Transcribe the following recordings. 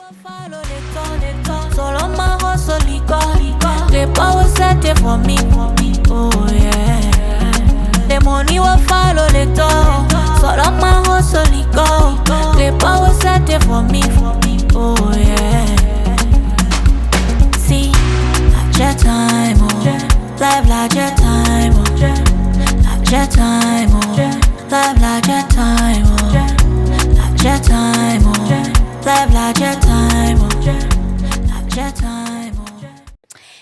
Solo my hustle, the power set it for me. Oh yeah. The money will follow the door. Solo my hustle, the power set it for me. Oh yeah. See, like your time, oh. Life like your time, oh. Like your time, oh. Life like your time, oh. Like your time, oh. Life like your time, oh. Like your time, oh.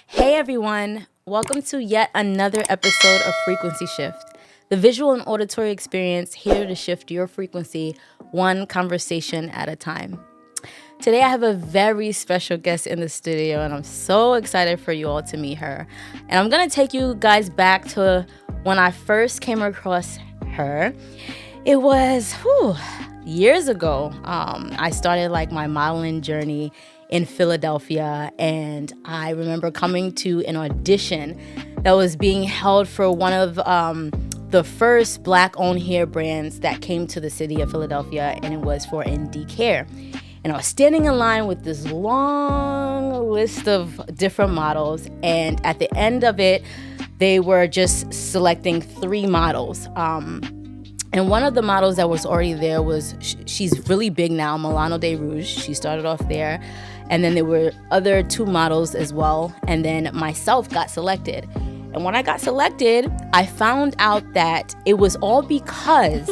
Hey everyone, welcome to yet another episode of Frequency Shift, the visual and auditory experience here to shift your frequency one conversation at a time. Today I have a very special guest in the studio and I'm so excited for you all to meet her. And I'm going to take you guys back to when I first came across her. It was years ago. I started my modeling journey in Philadelphia, and I remember coming to an audition that was being held for one of the first Black-owned hair brands that came to the city of Philadelphia, and it was for Indique Hair. And I was standing in line with this long list of different models, and at the end of it, they were just selecting 3 models. And one of the models that was already there was, she's really big now, Milano de Rouge. She started off there. And then there were other 2 models as well. And then myself got selected. And when I got selected, I found out that it was all because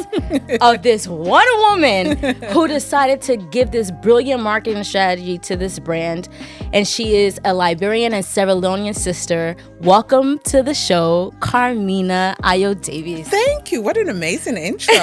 of this one woman who decided to give this brilliant marketing strategy to this brand. And she is a Liberian and Sierra Leonean sister. Welcome to the show, Carmena Ayo-Davies. Thank you. What an amazing intro.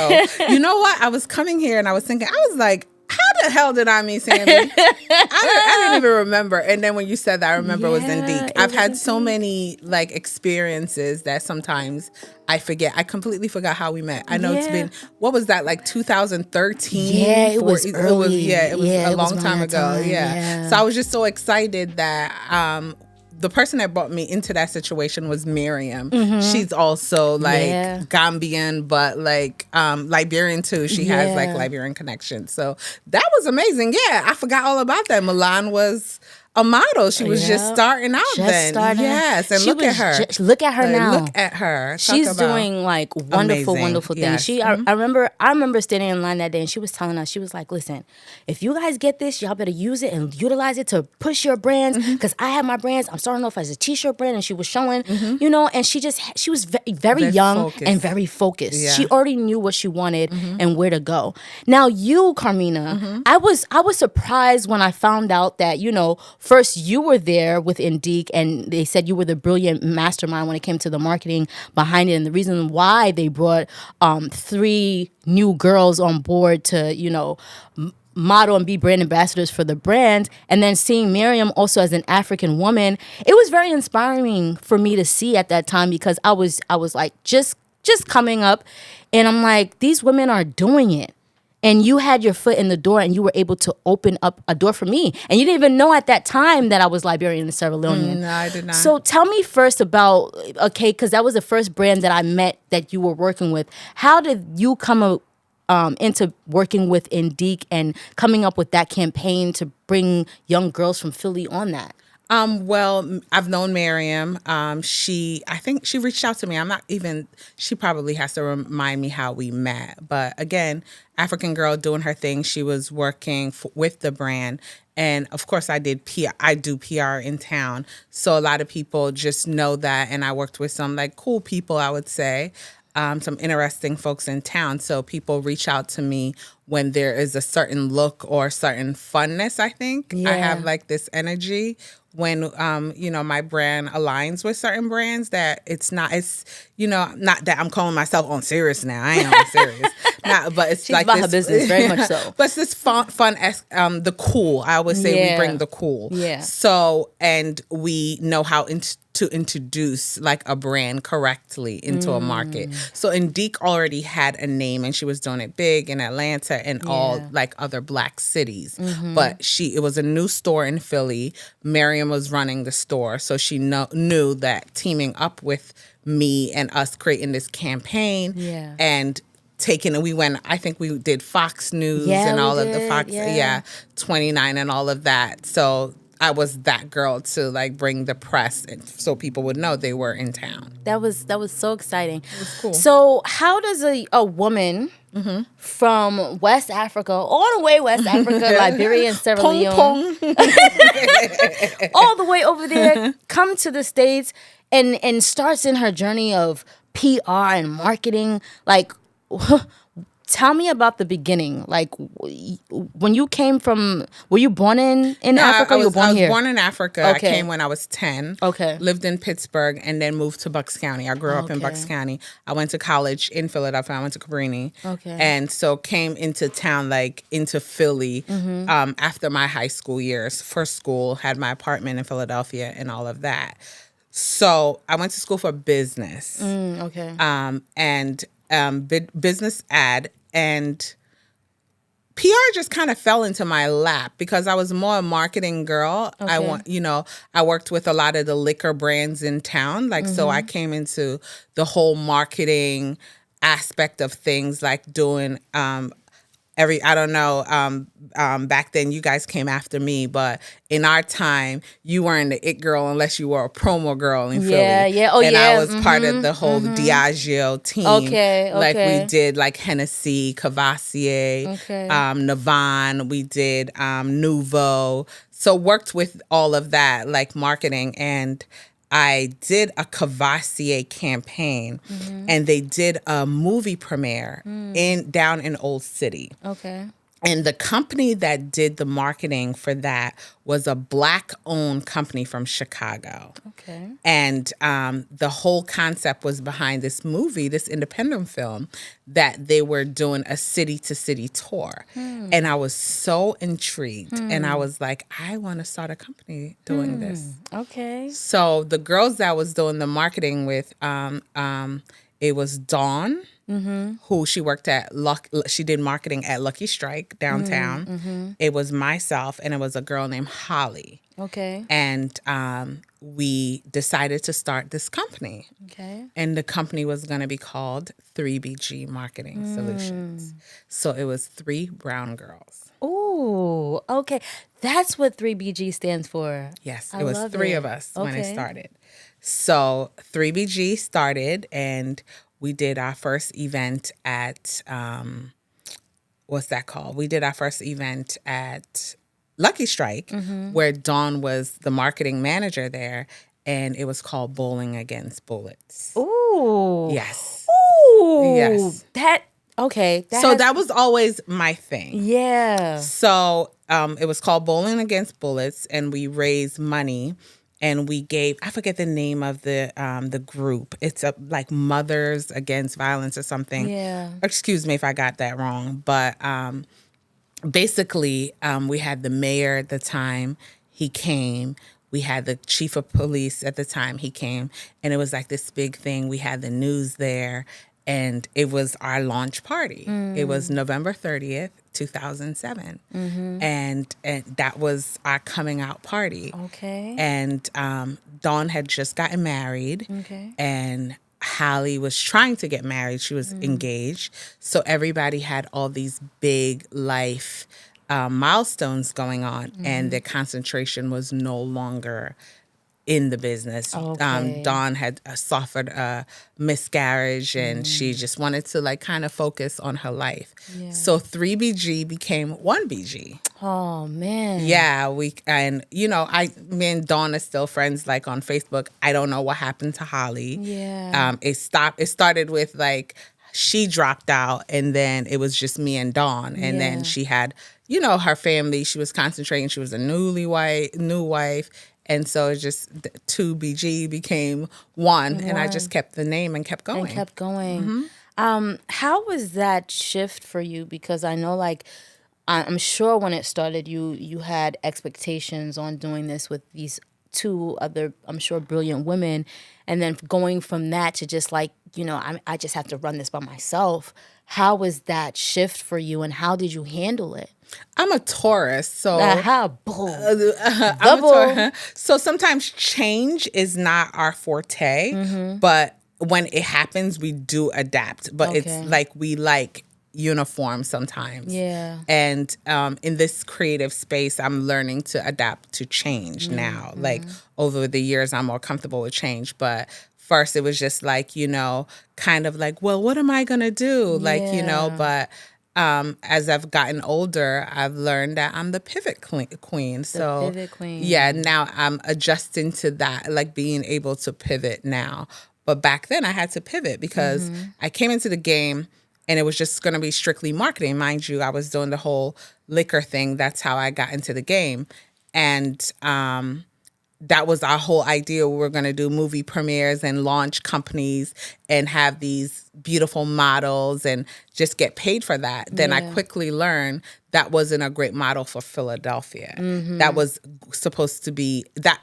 You know what? I was coming here and I was thinking, I was like, how the hell did I meet Sammy? I didn't even remember. And then when you said that, I remember it was Indique. I've had so many experiences that sometimes I forget. I completely forgot how we met. I know it's been, what was that, 2013? Yeah, it was early. It was a long time ago. Yeah. So I was just so excited that the person that brought me into that situation was Miriam. Mm-hmm. She's also Gambian, but Liberian too. She has Liberian connections. So that was amazing. Yeah, I forgot all about that. Milan was a model. She was just starting out then. Yes, and look at her. Look at her now. Look at her. She's doing wonderful, wonderful things. Yes. I remember standing in line that day and she was telling us, she was like, listen, if you guys get this, y'all better use it and utilize it to push your brands. Because I have my brands. I'm starting off as a t-shirt brand, and she was showing, and she was very young focused. And very focused. Yeah. She already knew what she wanted and where to go. Now you, Carmena, I was surprised when I found out that, first, you were there with Indique, and they said you were the brilliant mastermind when it came to the marketing behind it, and the reason why they brought 3 new girls on board to, model and be brand ambassadors for the brand. And then seeing Miriam also as an African woman, it was very inspiring for me to see at that time, because I was just coming up, and I'm like, these women are doing it. And you had your foot in the door, and you were able to open up a door for me. And you didn't even know at that time that I was Liberian and Sierra Leonean. No, I did not. So tell me first about, because that was the first brand that I met that you were working with. How did you come into working with Indique and coming up with that campaign to bring young girls from Philly on that? Well, I've known Miriam. I think she reached out to me. She probably has to remind me how we met. But again, African girl doing her thing. She was working with the brand. And of course I did PR. I do PR in town. So a lot of people just know that. And I worked with some cool people, I would say. Some interesting folks in town. So people reach out to me when there is a certain look or certain funness, I think. Yeah. I have this energy when, my brand aligns with certain brands that not that I'm calling myself on serious now. I ain't on serious. But it's She's about her business, very much so. But it's this fun, the cool. I always say we bring the cool. Yeah. So, and we know how to introduce a brand correctly into a market. So Indique already had a name, and she was doing it big in Atlanta and all other Black cities. But it was a new store in Philly. Miriam was running the store, so she knew that teaming up with me and us creating this campaign and taken, and we went, I think we did Fox News Yeah, and we all of the did, Fox, yeah. 29 and all of that. So I was that girl to like bring the press and so people would know they were in town. That was so exciting. It was cool. So how does a woman from West Africa, all the way West Africa, Liberia and Sierra Leone, all the way over there, come to the States and starts in her journey of PR and marketing? Like, tell me about the beginning. Like, when you came from, were you born in Africa? You were born here? I was born in Africa. Okay. I came when I was 10. Okay. Lived in Pittsburgh and then moved to Bucks County. I grew up in Bucks County. I went to college in Philadelphia. I went to Cabrini. Okay. And so came into town, like into Philly after my high school years. First school, had my apartment in Philadelphia and all of that. So I went to school for business. Business ad, and PR just kind of fell into my lap because I was more a marketing girl. I worked with a lot of the liquor brands in town. Like, so I came into the whole marketing aspect of things, like doing, back then you guys came after me, but in our time, you weren't the it girl unless you were a promo girl in Philly. I was part of the whole Diageo team. Like we did like Hennessy, Cavassier, Navan, we did Nouveau. So worked with all of that, like marketing, and I did a Cavassier campaign, and they did a movie premiere down in Old City. Okay. And the company that did the marketing for that was a Black-owned company from Chicago. Okay. And the whole concept was behind this movie, this independent film, that they were doing a city-to-city tour. And I was so intrigued. And I was like, I want to start a company doing this. Okay. So the girls that I was doing the marketing with, it was Dawn, who she worked at, she did marketing at Lucky Strike downtown. It was myself, and it was a girl named Holly. Okay. And we decided to start this company. Okay. And the company was going to be called 3BG Marketing Solutions. So it was 3 brown girls. Ooh, okay. That's what 3BG stands for. Yes, I it was love 3 it. of us when it started. So 3BG started, and we did our first event at, what's that called? We did our first event at Lucky Strike, where Dawn was the marketing manager there, and it was called Bowling Against Bullets. Ooh. Yes. Ooh. Yes. That was always my thing. Yeah. So it was called Bowling Against Bullets, and we raised money. And we gave, I forget the name of the group. It's like Mothers Against Violence or something. Yeah. Excuse me if I got that wrong. But basically, we had the mayor at the time. He came. We had the chief of police at the time. He came. And it was like this big thing. We had the news there. And it was our launch party. It was November 30th, 2007. And that was our coming out party. Okay. And Dawn had just gotten married. Okay. And Hallie was trying to get married. She was engaged. So everybody had all these big life milestones going on. And their concentration was no longer in the business. Okay. Dawn had suffered a miscarriage, and she just wanted to like kind of focus on her life. Yeah. So 3BG became 1BG. Oh man. Yeah, me and Dawn are still friends, like on Facebook. I don't know what happened to Holly. Yeah. It started with like she dropped out, and then it was just me and Dawn, and then she had her family. She was concentrating. She was a new wife. And so it just 2BG became 1, and I just kept the name and kept going. How was that shift for you? Because I know, like, I'm sure when it started, you had expectations on doing this with these 2 other, I'm sure, brilliant women, and then going from that to just like, I just have to run this by myself. How was that shift for you, and how did you handle it? I'm a Taurus, so Double. So sometimes change is not our forte, but when it happens, we do adapt, but it's Okay. like we like uniform sometimes. Yeah. And in this creative space, I'm learning to adapt to change now. Like over the years, I'm more comfortable with change. But first, it was just like, kind of like, well, what am I going to do? Like, Yeah. but as I've gotten older, I've learned that I'm the pivot queen. So pivot queen. yeah, now I'm adjusting to that, like being able to pivot now. But back then I had to pivot because I came into the game and it was just going to be strictly marketing. Mind you, I was doing the whole liquor thing. That's how I got into the game. And that was our whole idea. We were going to do movie premieres and launch companies and have these beautiful models and just get paid for that. Then I quickly learned that wasn't a great model for Philadelphia. That was supposed to be, that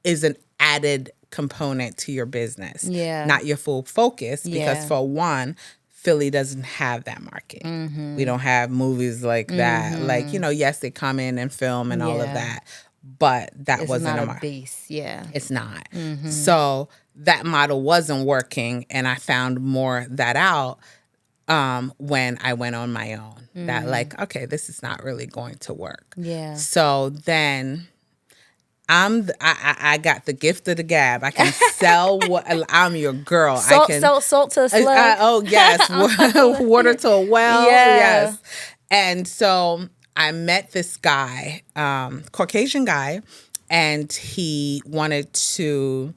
is an added component to your business, not your full focus. Because for one, Philly doesn't have that market. We don't have movies like that. Like, yes, they come in and film and all of that, but that It's wasn't not a market. base. Yeah. It's not. So that model wasn't working, and I found more that out when I went on my own. That like, okay, this is not really going to work. Yeah. So then I got the gift of the gab. I can sell what I'm your girl. Salt, I can salt to a slug. oh yes, water to a well. Yeah. Yes. And so I met this guy, Caucasian guy, and he wanted to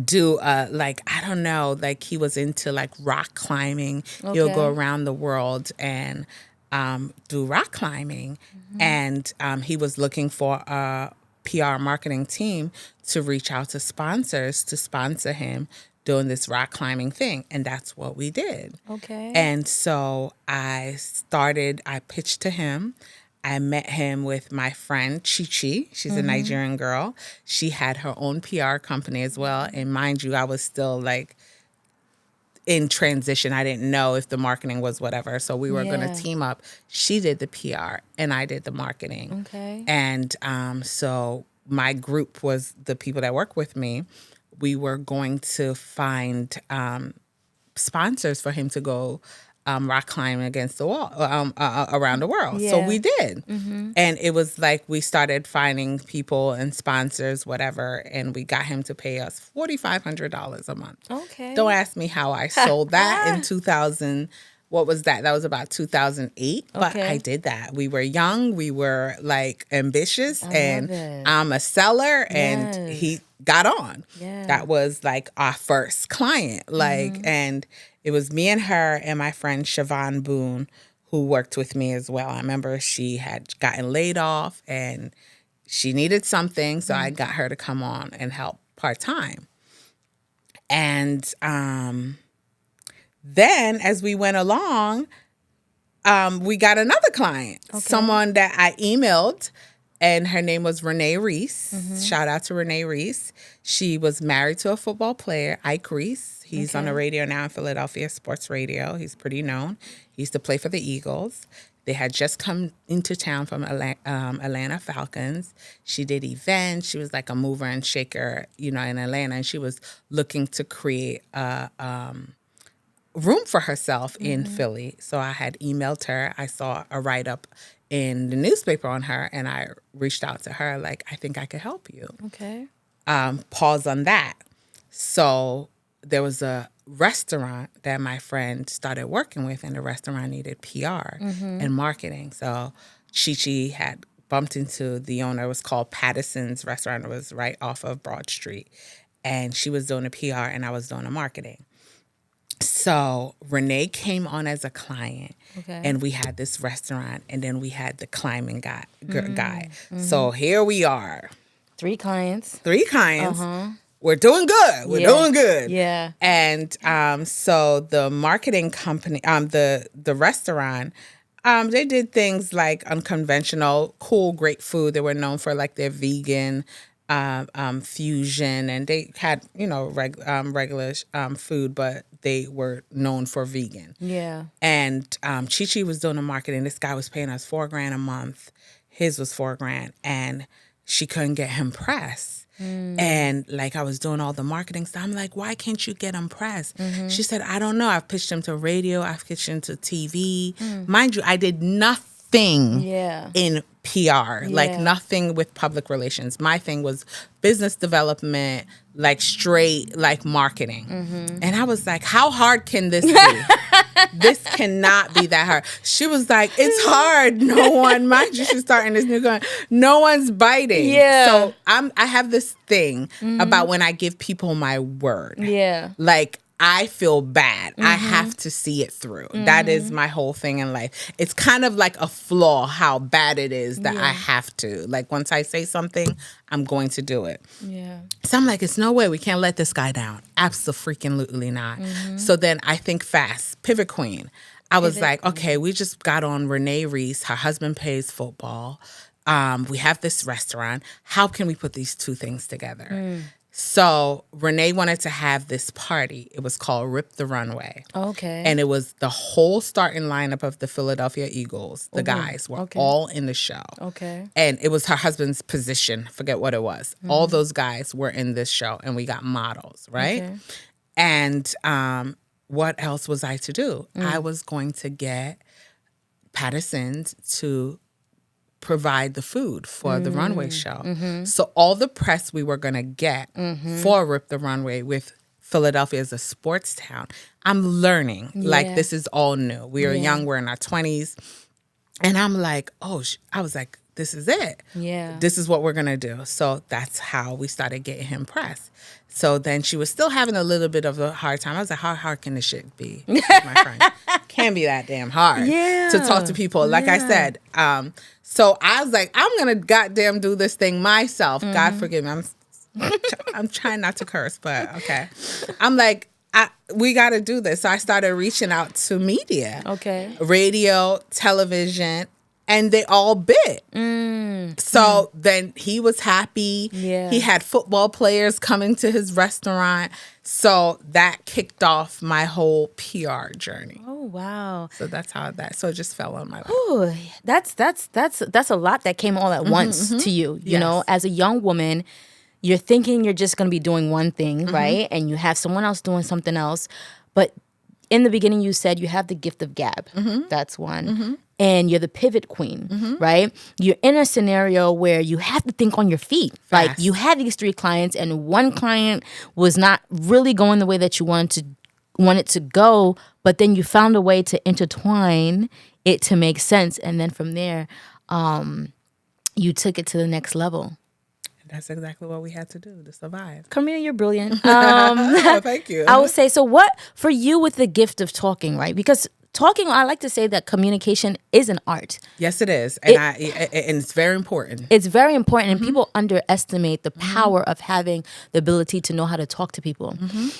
do like, I don't know, like he was into like rock climbing. He'll go around the world and do rock climbing. And he was looking for a PR marketing team to reach out to sponsors to sponsor him doing this rock climbing thing. And that's what we did. Okay. And so I pitched to him. I met him with my friend Chichi. She's a Nigerian girl. She had her own PR company as well. And mind you, I was still like in transition. I didn't know if the marketing was whatever. So we were going to team up. She did the PR and I did the marketing. Okay. And so my group was the people that work with me. We were going to find sponsors for him to go rock climbing against the wall around the world. So we did. And it was like we started finding people and sponsors, whatever, and we got him to pay us $4,500 a month. Okay. Don't ask me how I sold that in 2000. What was that? That was about 2008. But I did that. We were young. We were like ambitious. And I'm a seller. And he got on. Yeah. That was like our first client. Like, and it was me and her and my friend Siobhan Boone, who worked with me as well. I remember she had gotten laid off and she needed something. So I got her to come on and help part-time. And then as we went along, we got another client, someone that I emailed, and her name was Renee Reese. Shout out to Renee Reese. She was married to a football player, Ike Reese. He's on the radio now in Philadelphia, sports radio. He's pretty known. He used to play for the Eagles. They had just come into town from Atlanta Falcons. She did events. She was like a mover and shaker, in Atlanta. And she was looking to create a room for herself in Philly. So I had emailed her. I saw a write-up in the newspaper on her, and I reached out to her like, I think I could help you. Okay. Pause on that. So there was a restaurant that my friend started working with, and the restaurant needed PR and marketing. So Chi had bumped into the owner. It was called Patterson's Restaurant. It was right off of Broad Street. And she was doing the PR, and I was doing the marketing. So Renee came on as a client, and we had this restaurant, and then we had the climbing guy. So here we are. 3 clients. 3 clients. We're doing good. We're doing good. Yeah. And so the marketing company, the restaurant, they did things like unconventional, cool, great food. They were known for like their vegan fusion, and they had regular food, but they were known for vegan. Yeah. And Chi was doing the marketing. This guy was paying us $4,000 a month. His was $4,000, and she couldn't get him press. And like I was doing all the marketing stuff. I'm like, why can't you get him press? She said, I don't know. I've pitched him to radio. I've pitched him to TV. Mind you, I did nothing in PR, like nothing with public relations. My thing was business development, like straight like marketing. And I was like, how hard can this be? This cannot be that hard. She was like, it's hard. No one, mind you, she's starting this new going, no one's biting. Yeah. So I have this thing about when I give people my word. Yeah. Like, I feel bad. I have to see it through. That is my whole thing in life. It's kind of like a flaw how bad it is that I have to. Like, once I say something, I'm going to do it. Yeah. So I'm like, it's no way we can't let this guy down. Absolutely not. So then I think fast. Pivot Queen. I was like, okay, we just got on Renee Reese. Her husband plays football. We have this restaurant. How can we put these two things together? So Renee wanted to have this party. It was called Rip the Runway. Okay. And it was the whole starting lineup of the Philadelphia Eagles. The guys were all in the show. Okay. And it was her husband's position. Forget what it was. All those guys were in this show. And we got models, right? Okay. And what else was I to do? I was going to get Patterson to provide the food for the runway show. So all the press we were going to get for Rip the Runway with Philadelphia as a sports town, I'm learning. Like, this is all new. We are young. We're in our 20s. And I'm like, I was like, this is it. Yeah. This is what we're going to do. So that's how we started getting him press. So then she was still having a little bit of a hard time. I was like, how hard can this shit be, my friend? Can't be that damn hard to talk to people. Like I said, so I was like, I'm going to goddamn do this thing myself. God forgive me. I'm trying not to curse, but okay. I'm like, we got to do this. So I started reaching out to media. Okay. Radio, television, and they all bit. So then he was happy. Yeah. He had football players coming to his restaurant. So that kicked off my whole PR journey. Oh, wow. So that's how so it just fell on my lap. Ooh, that's a lot that came all at once to you. You know, as a young woman, you're thinking you're just going to be doing one thing, right? And you have someone else doing something else. But in the beginning, you said you have the gift of gab. That's one. And you're the pivot queen, right? You're in a scenario where you have to think on your feet. Fast. Like, you had these 3 clients, and one client was not really going the way that you wanted to go, but then you found a way to intertwine it to make sense. And then from there, you took it to the next level. That's exactly what we had to do to survive. Carmena, you're brilliant. Thank you. I would say, so what for you with the gift of talking, right? Because talking, I like to say that communication is an art. Yes, it is. And and it's very important. It's very important, and people underestimate the power of having the ability to know how to talk to people.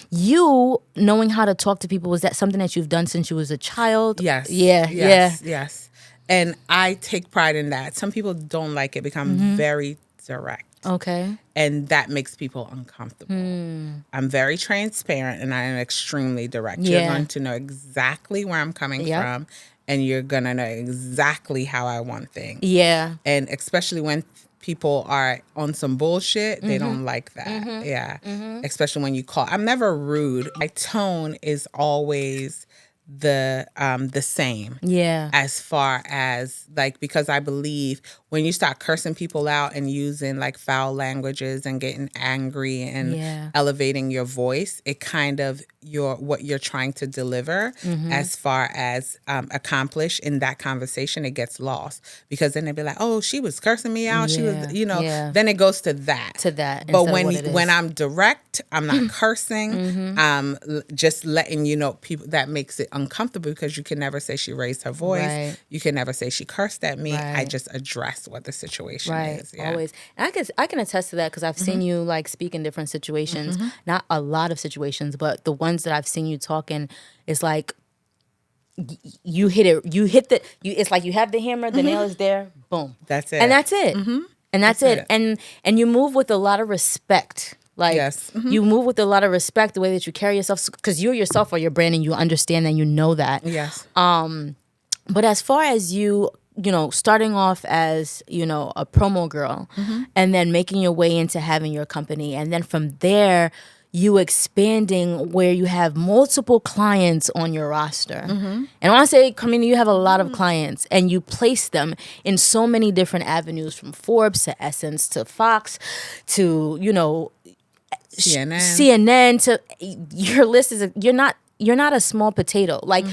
You knowing how to talk to people, was that something that you've done since you was a child? Yes. Yes. And I take pride in that. Some people don't like it, become very direct. Okay. And that makes people uncomfortable. I'm very transparent and I am extremely direct. You're going to know exactly where I'm coming from, and you're going to know exactly how I want things. Yeah. And especially when people are on some bullshit, they don't like that. Yeah. Especially when you call. I'm never rude. My tone is always the same. Yeah. As far as like, because I believe when you start cursing people out and using like foul languages and getting angry and elevating your voice, it kind of what you're trying to deliver as far as accomplish in that conversation, it gets lost, because then they'd be like, oh, she was cursing me out. She was, then it goes to that. But when I'm direct, I'm not cursing. Just letting you know, people, that makes it uncomfortable because you can never say she raised her voice. Right. You can never say she cursed at me. Right. I just address what the situation is. Yeah. Always. And I can attest to that because I've seen you like speak in different situations. Not a lot of situations, but the ones that I've seen you talk in, is like you hit it. It's like you have the hammer, the nail is there, boom. That's it. And that's it. And that's it. And you move with a lot of respect. Like, you move with a lot of respect, the way that you carry yourself, because you yourself are your brand and you understand that, you know that. Yes. But as far as you starting off as, a promo girl, and then making your way into having your company. And then from there, you expanding where you have multiple clients on your roster. And I want to say, Carmena, you have a lot of clients, and you place them in so many different avenues, from Forbes to Essence to Fox to, CNN to your list is you're not a small potato. Like,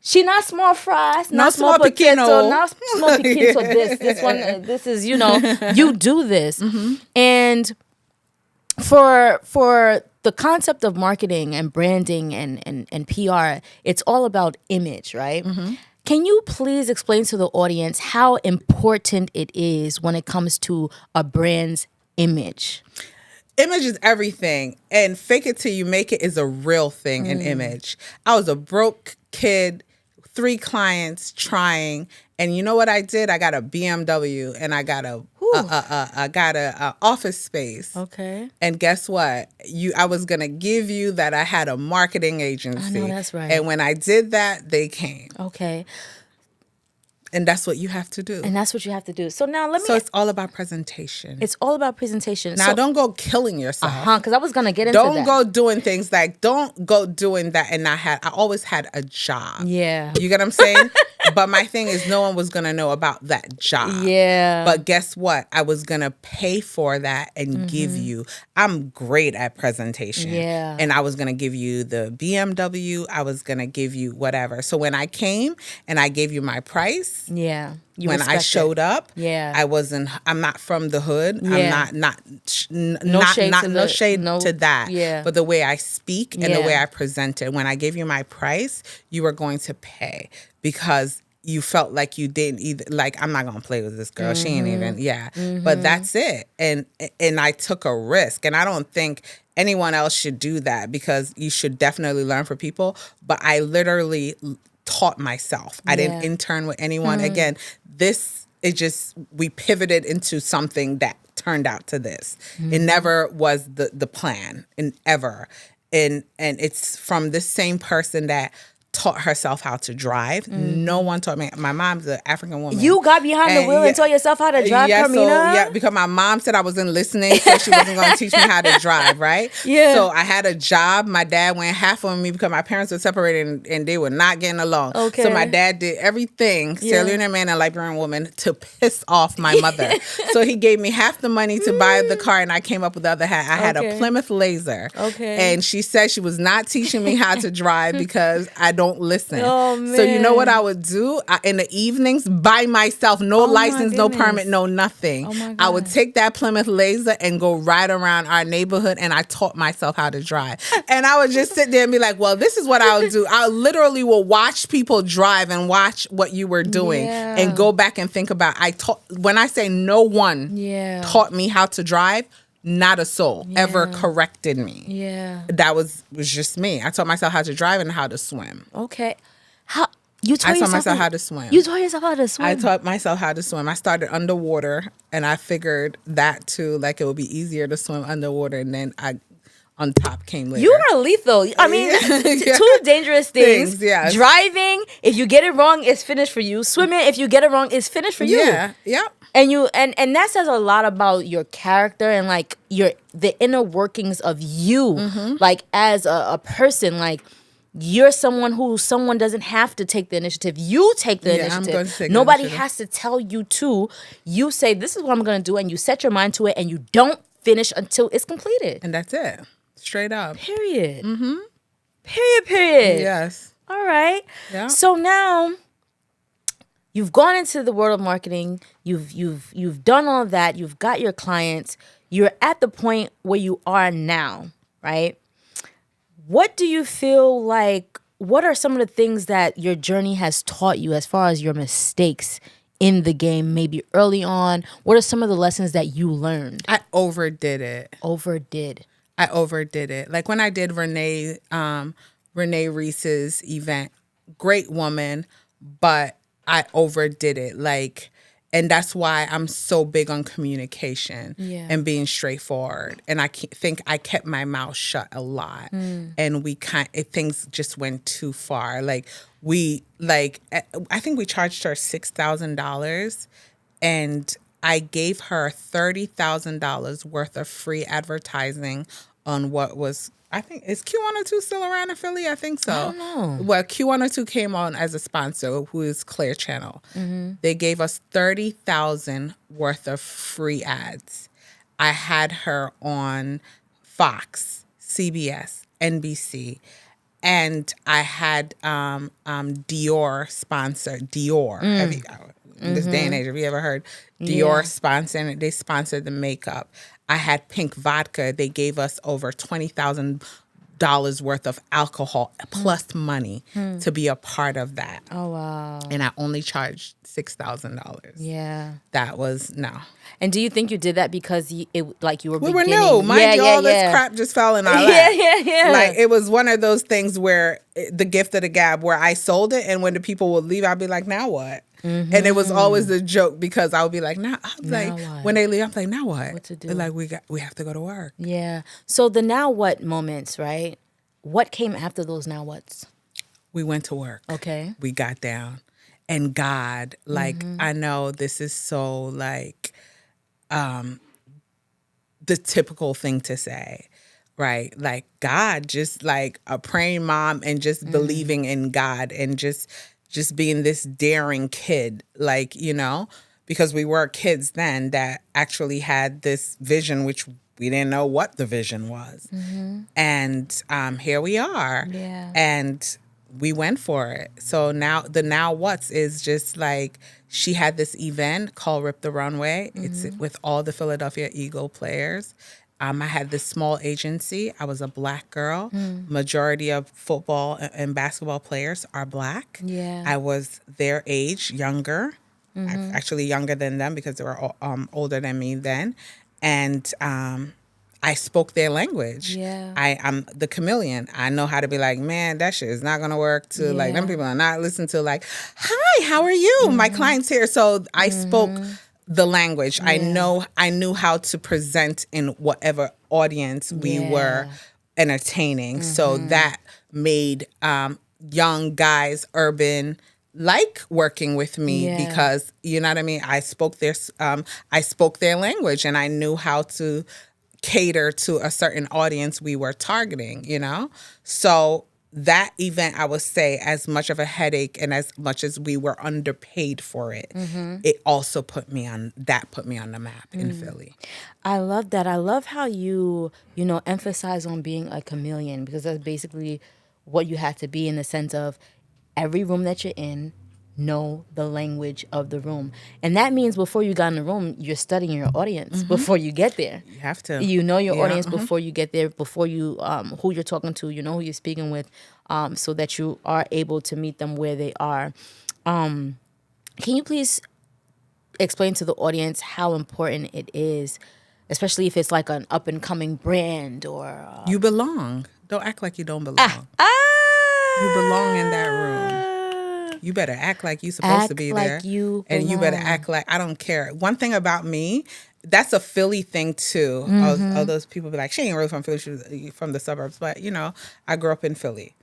she not small fries, not small potato, not small potato. This one, this is, you do this. And for the concept of marketing and branding and PR, it's all about image, right? Can you please explain to the audience how important it is when it comes to a brand's image? Image is everything, and fake it till you make it is a real thing in image. I was a broke kid, 3 clients trying, and you know what I did? I got a BMW and I got a office space. Okay. And guess what? I was gonna give you that I had a marketing agency. I know, that's right. And when I did that, they came. Okay. And that's what you have to do. So now So it's all about presentation. It's all about presentation. Now, don't go killing yourself. Because I was going to get into that. Don't go doing things like, don't go doing that. And I always had a job. Yeah. You get what I'm saying? But my thing is, no one was going to know about that job. Yeah. But guess what? I was going to pay for that and give you. I'm great at presentation. Yeah. And I was going to give you the BMW. I was going to give you whatever. So when I came and I gave you my price, yeah. When I showed up, yeah, I'm not from the hood. Yeah. I'm no shade to that. Yeah. But the way I speak and the way I present it, when I gave you my price, you were going to pay because you felt like you didn't either. Like, I'm not going to play with this girl. She ain't even, But that's it. And I took a risk. And I don't think anyone else should do that, because you should definitely learn from people. But I literally taught myself. I didn't intern with anyone. Again, we pivoted into something that turned out to this. It never was the plan, and ever. And it's from this same person that taught herself how to drive. No one taught me. My mom's an African woman. You got behind the wheel and taught yourself how to drive, Carmena? Because my mom said I wasn't listening, so she wasn't going to teach me how to drive, right? Yeah. So I had a job. My dad went half on me because my parents were separated and they were not getting along. Okay. So my dad did everything, Salarian man and Liberian woman, to piss off my mother. So he gave me half the money to buy the car, and I came up with the other half. I had a Plymouth Laser. Okay. And she said she was not teaching me how to drive because I don't listen. Oh, man. So you know what I would do? In the evenings, by myself, no license, no permit, no nothing. Oh, my God. I would take that Plymouth Laser and go ride around our neighborhood, and I taught myself how to drive. And I would just sit there and be like, well, this is what I would do. I literally will watch people drive and watch what you were doing and go back and think about, when I say no one taught me how to drive, not a soul ever corrected me. Yeah. That was just me. I taught myself how to drive and how to swim. Okay. I taught myself how to swim. You taught yourself how to swim? I taught myself how to swim. I started underwater, and I figured that too, like it would be easier to swim underwater, and then on top came later. You are lethal. I mean, two dangerous things. Yes. Driving, if you get it wrong, it's finished for you. Swimming, if you get it wrong, it's finished for you. Yeah. Yep. And and that says a lot about your character and like the inner workings of you, like as a person. Like, you're someone doesn't have to take the initiative. You take the initiative. I'm going to take Nobody initiative. has to tell you to. You say, this is what I'm going to do, and you set your mind to it, and you don't finish until it's completed. And that's it. Straight up. Period. Period. Yes. All right. Yeah. So now you've gone into the world of marketing. You've done all that. You've got your clients. You're at the point where you are now, right? What do you feel like, what are some of the things that your journey has taught you as far as your mistakes in the game, maybe early on? What are some of the lessons that you learned? I overdid it. I overdid it. Like when I did Renee Reese's event, great woman, but I overdid it. Like, And that's why I'm so big on communication and being straightforward. And think I kept my mouth shut a lot. And things just went too far. Like I think we charged her $6,000, and I gave her $30,000 worth of free advertising on what was, I think, is Q102 still around in Philly? I think so. I don't know. Well, Q102 came on as a sponsor, who is Clear Channel. They gave us $30,000 worth of free ads. I had her on Fox, CBS, NBC, and I had Dior sponsor. Dior. In this day and age, have you ever heard Dior sponsoring it? They sponsored the makeup. I had Pink Vodka. They gave us over $20,000 worth of alcohol plus money to be a part of that. Oh, wow. And I only charged $6,000. Yeah. That was no. And do you think you did that because you were We were beginning? new. Mind you, all this crap just fell in our lap. Yeah. Like, it was one of those things where the gift of the gab, where I sold it, and when the people would leave, I'd be like, now what? And it was always the joke, because I would be like, when they leave, I'm like, now what? What to do? They're like, we have to go to work. Yeah. So the now what moments, right? What came after those now whats? We went to work. Okay. We got down. And God, I know this is so like the typical thing to say, right? Like, God, just like a praying mom, and just believing in God, and just being this daring kid, like, because we were kids then that actually had this vision, which we didn't know what the vision was. And here we are. Yeah. And we went for it. So now what's is just like, she had this event called Rip the Runway. It's with all the Philadelphia Eagle players. I had this small agency. I was a Black girl. Majority of football and basketball players are Black. Yeah. I was their age, younger, actually younger than them, because they were older than me then. And I spoke their language. Yeah. I'm the chameleon. I know how to be like, man, that shit is not going to work, to like, them people are not listening to like, hi, how are you? My client's here. So I spoke the language. Yeah. I knew how to present in whatever audience we were entertaining. So that made young guys, urban, like working with me, because, you know what I mean? I spoke their language, and I knew how to cater to a certain audience we were targeting, So that event, I would say, as much of a headache and as much as we were underpaid for it, it also put me on the map in Philly. I love that. I love how you emphasize on being a chameleon, because that's basically what you have to be, in the sense of every room that you're in, know the language of the room. And that means before you got in the room, you're studying your audience before you get there. You have to. You know your audience before you get there, before you, who you're talking to, who you're speaking with, so that you are able to meet them where they are. Can you please explain to the audience how important it is, especially if it's like an up-and-coming brand or... You belong. Don't act like you don't belong. You belong in that room. You better act like you're supposed to be there. And you better act like, I don't care. One thing about me, that's a Philly thing too. All those people be like, she ain't really from Philly, she's from the suburbs. But, I grew up in Philly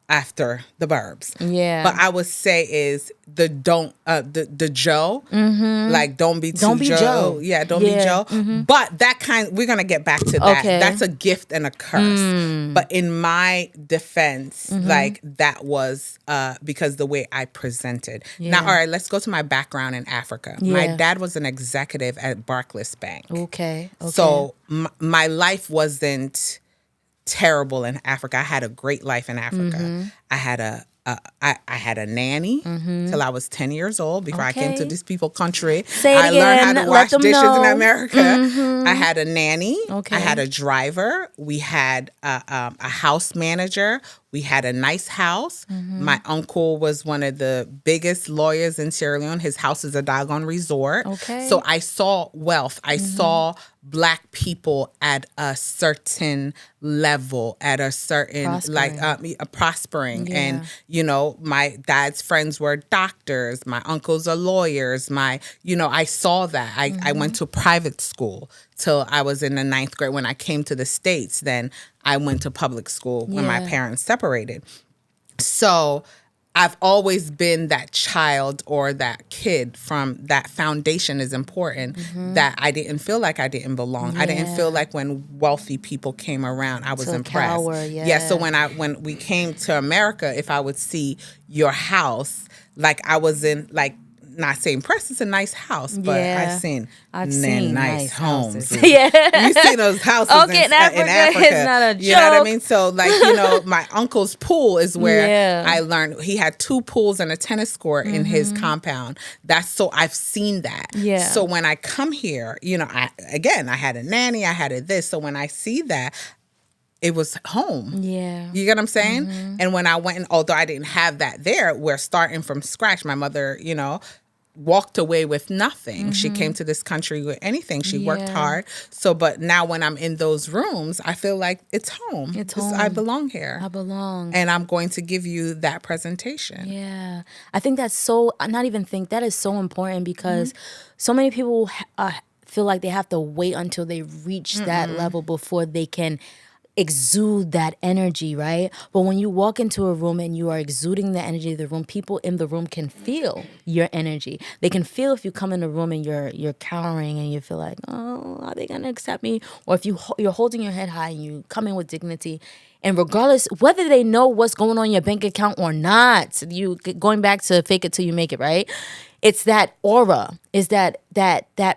after the burbs. Yeah. But I would say is the Joe, like don't be Joe. Yeah, don't be Joe. But we're going to get back to that. Okay. That's a gift and a curse. But in my defense, like that was because the way I presented. Now, all right, let's go to my background in Africa. Yeah. My dad was an executive at Barclays Bank. Okay. So my life wasn't terrible in Africa. I had a great life in Africa. I had a nanny till I was 10 years old before I came to this people country. I learned how to wash dishes in America. I had a nanny. Okay. I had a driver. We had a house manager. We had a nice house. My uncle was one of the biggest lawyers in Sierra Leone. His house is a doggone resort. Okay. So I saw wealth. I saw Black people at a certain level, at a certain prospering. Yeah. And, you know, my dad's friends were doctors. My uncles are lawyers. I saw that. I went to private school till I was in the 9th grade. When I came to the States, then I went to public school when my parents separated. So I've always been that child or that kid. From that foundation is important, that I didn't feel like I didn't belong. I didn't feel like when wealthy people came around, I was impressed. So when we came to America, if I would see your house, like I was in, like, not saying impressed, it's a nice house, but I've seen nice homes. You see those houses in Africa. It's not a joke. You know what I mean? So, like, you know, my uncle's pool is where I learned. He had 2 pools and a tennis court in his compound. I've seen that. Yeah. So when I come here, you know, I had a nanny, I had this. So when I see that, it was home. Yeah. You get what I'm saying? And when I went in, although I didn't have that there, we're starting from scratch. My mother, you know, walked away with nothing. She came to this country with anything. She worked hard. So, but now when I'm in those rooms, I feel like it's home. It's home. I belong here. I belong. And I'm going to give you that presentation. Yeah. I think that's that is so important, because so many people feel like they have to wait until they reach that level before they can exude that energy, right? But when you walk into a room and you are exuding the energy of the room, people in the room can feel your energy. They can feel if you come in a room and you're cowering and you feel like, oh, are they gonna accept me? Or if you're holding your head high and you come in with dignity, and regardless whether they know what's going on in your bank account or not, you going back to fake it till you make it, right? It's that aura, is that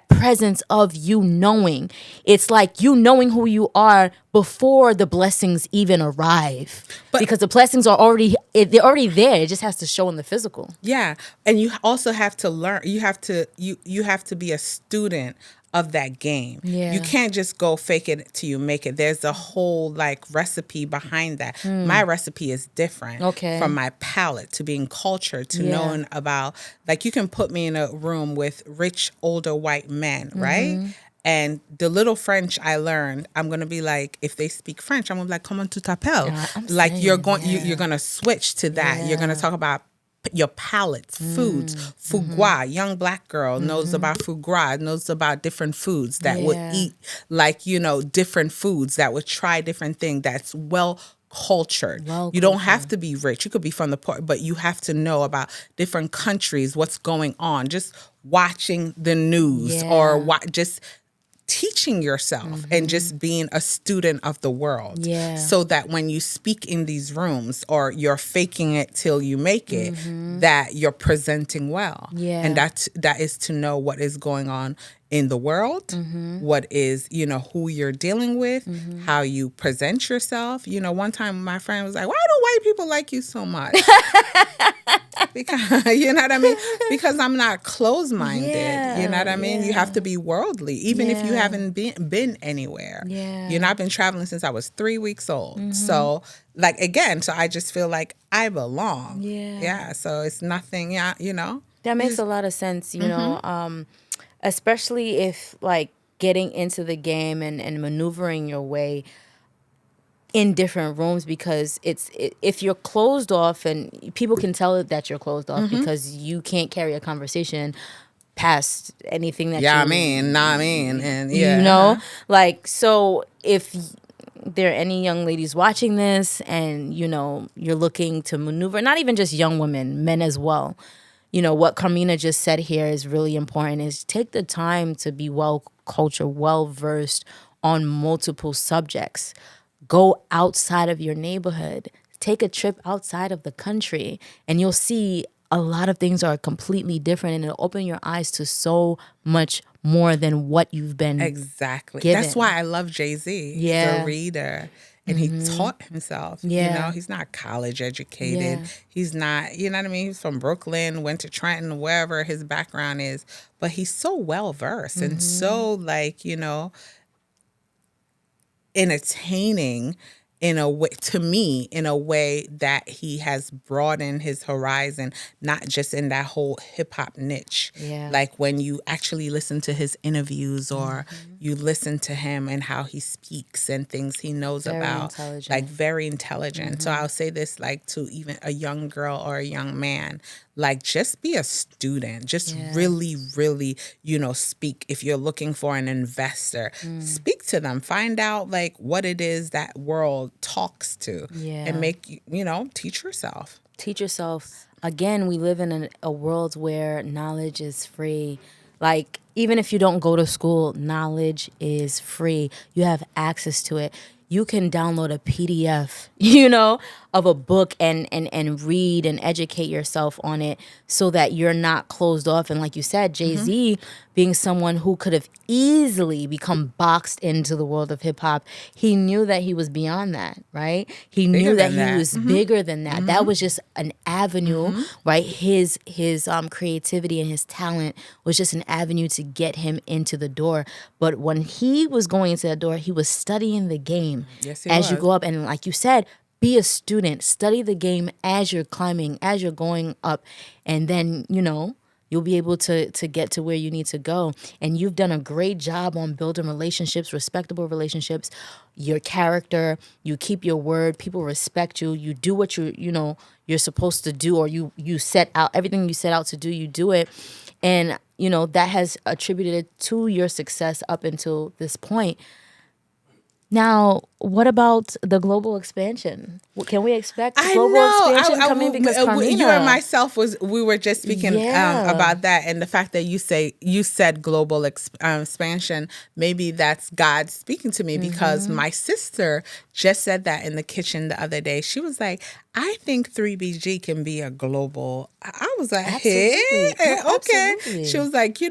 presence of you knowing. It's like you knowing who you are before the blessings even arrive. Because the blessings are already there. It just has to show in the physical. Yeah. And you also have to learn. You have to be a student of that game. Yeah. You can't just go fake it till you make it. There's a whole like recipe behind that. My recipe is different from my palate to being cultured to knowing about, like, you can put me in a room with rich older white men, right? And the little French I learned, I'm gonna be like, if they speak French, I'm gonna be like, comment tu t'appelles? Like, you're gonna switch to that. Yeah. You're gonna talk about your palates, foods, foie gras. Young Black girl knows about foie gras, knows about different foods that would eat, like, you know, different foods, that would try different things, that's well cultured. You don't have to be rich. You could be from the poor, but you have to know about different countries, what's going on, just watching the news or just teaching yourself and just being a student of the world, so that when you speak in these rooms, or you're faking it till you make it, that you're presenting well. And that is to know what is going on in the world, what is, you know, who you're dealing with, how you present yourself. You know, one time my friend was like, why do white people like you so much? Because, you know what I mean? Because I'm not closed-minded. You know what I mean? You have to be worldly, even if you haven't been anywhere. You know, I've been traveling since I was 3 weeks old. So, like, again, so I just feel like I belong. So it's nothing, you know? That makes a lot of sense, you know, especially if, like, getting into the game and maneuvering your way in different rooms, because if you're closed off, and people can tell that you're closed off because you can't carry a conversation past anything that and you know, like, so if there are any young ladies watching this and, you know, you're looking to maneuver, not even just young women, men as well, you know, what Carmena just said here is really important, is take the time to be well cultured, well versed on multiple subjects. Go outside of your neighborhood. Take a trip outside of the country, and you'll see a lot of things are completely different, and it'll open your eyes to so much more than what you've been given. That's why I love Jay-Z. He's a reader, and he taught himself. You know, he's not college educated. He's not, you know what I mean? He's from Brooklyn, went to Trenton, wherever his background is, but he's so well versed and so, like, you know, entertaining in a way, to me, in a way that he has broadened his horizon, not just in that whole hip hop niche. Yeah. Like when you actually listen to his interviews or you listen to him and how he speaks and things he knows Very about, intelligent. like very intelligent. So I'll say this like to even a young girl or a young man, like just be a student, just really, really, speak. If you're looking for an investor, speak to them, find out like what it is that world talks to and make teach yourself. Teach yourself. Again, we live in a world where knowledge is free. Like, even if you don't go to school, knowledge is free. You have access to it. You can download a PDF, of a book and read and educate yourself on it so that you're not closed off. And like you said, Jay-Z being someone who could have easily become boxed into the world of hip hop, he knew that he was beyond that, right? He knew that he was bigger than that. That was just an avenue, right? His creativity and his talent was just an avenue to get him into the door. But when he was going into that door, he was studying the game. Yes, as you go up. And like you said, be a student, study the game as you're climbing, as you're going up. And then, you'll be able to get to where you need to go. And you've done a great job on building relationships, respectable relationships, your character, you keep your word, people respect you, you do what you're supposed to do, or you set out, everything you set out to do, you do it. And, that has attributed to your success up until this point. Now, what about the global expansion? Can we expect global expansion coming? Because Carmena, you and myself we were just speaking about that, and the fact that you said global expansion. Maybe that's God speaking to me because my sister just said that in the kitchen the other day. She was like, "I think 3BG can be a global." I was like, "Hey, no, okay." absolutely. She was like, she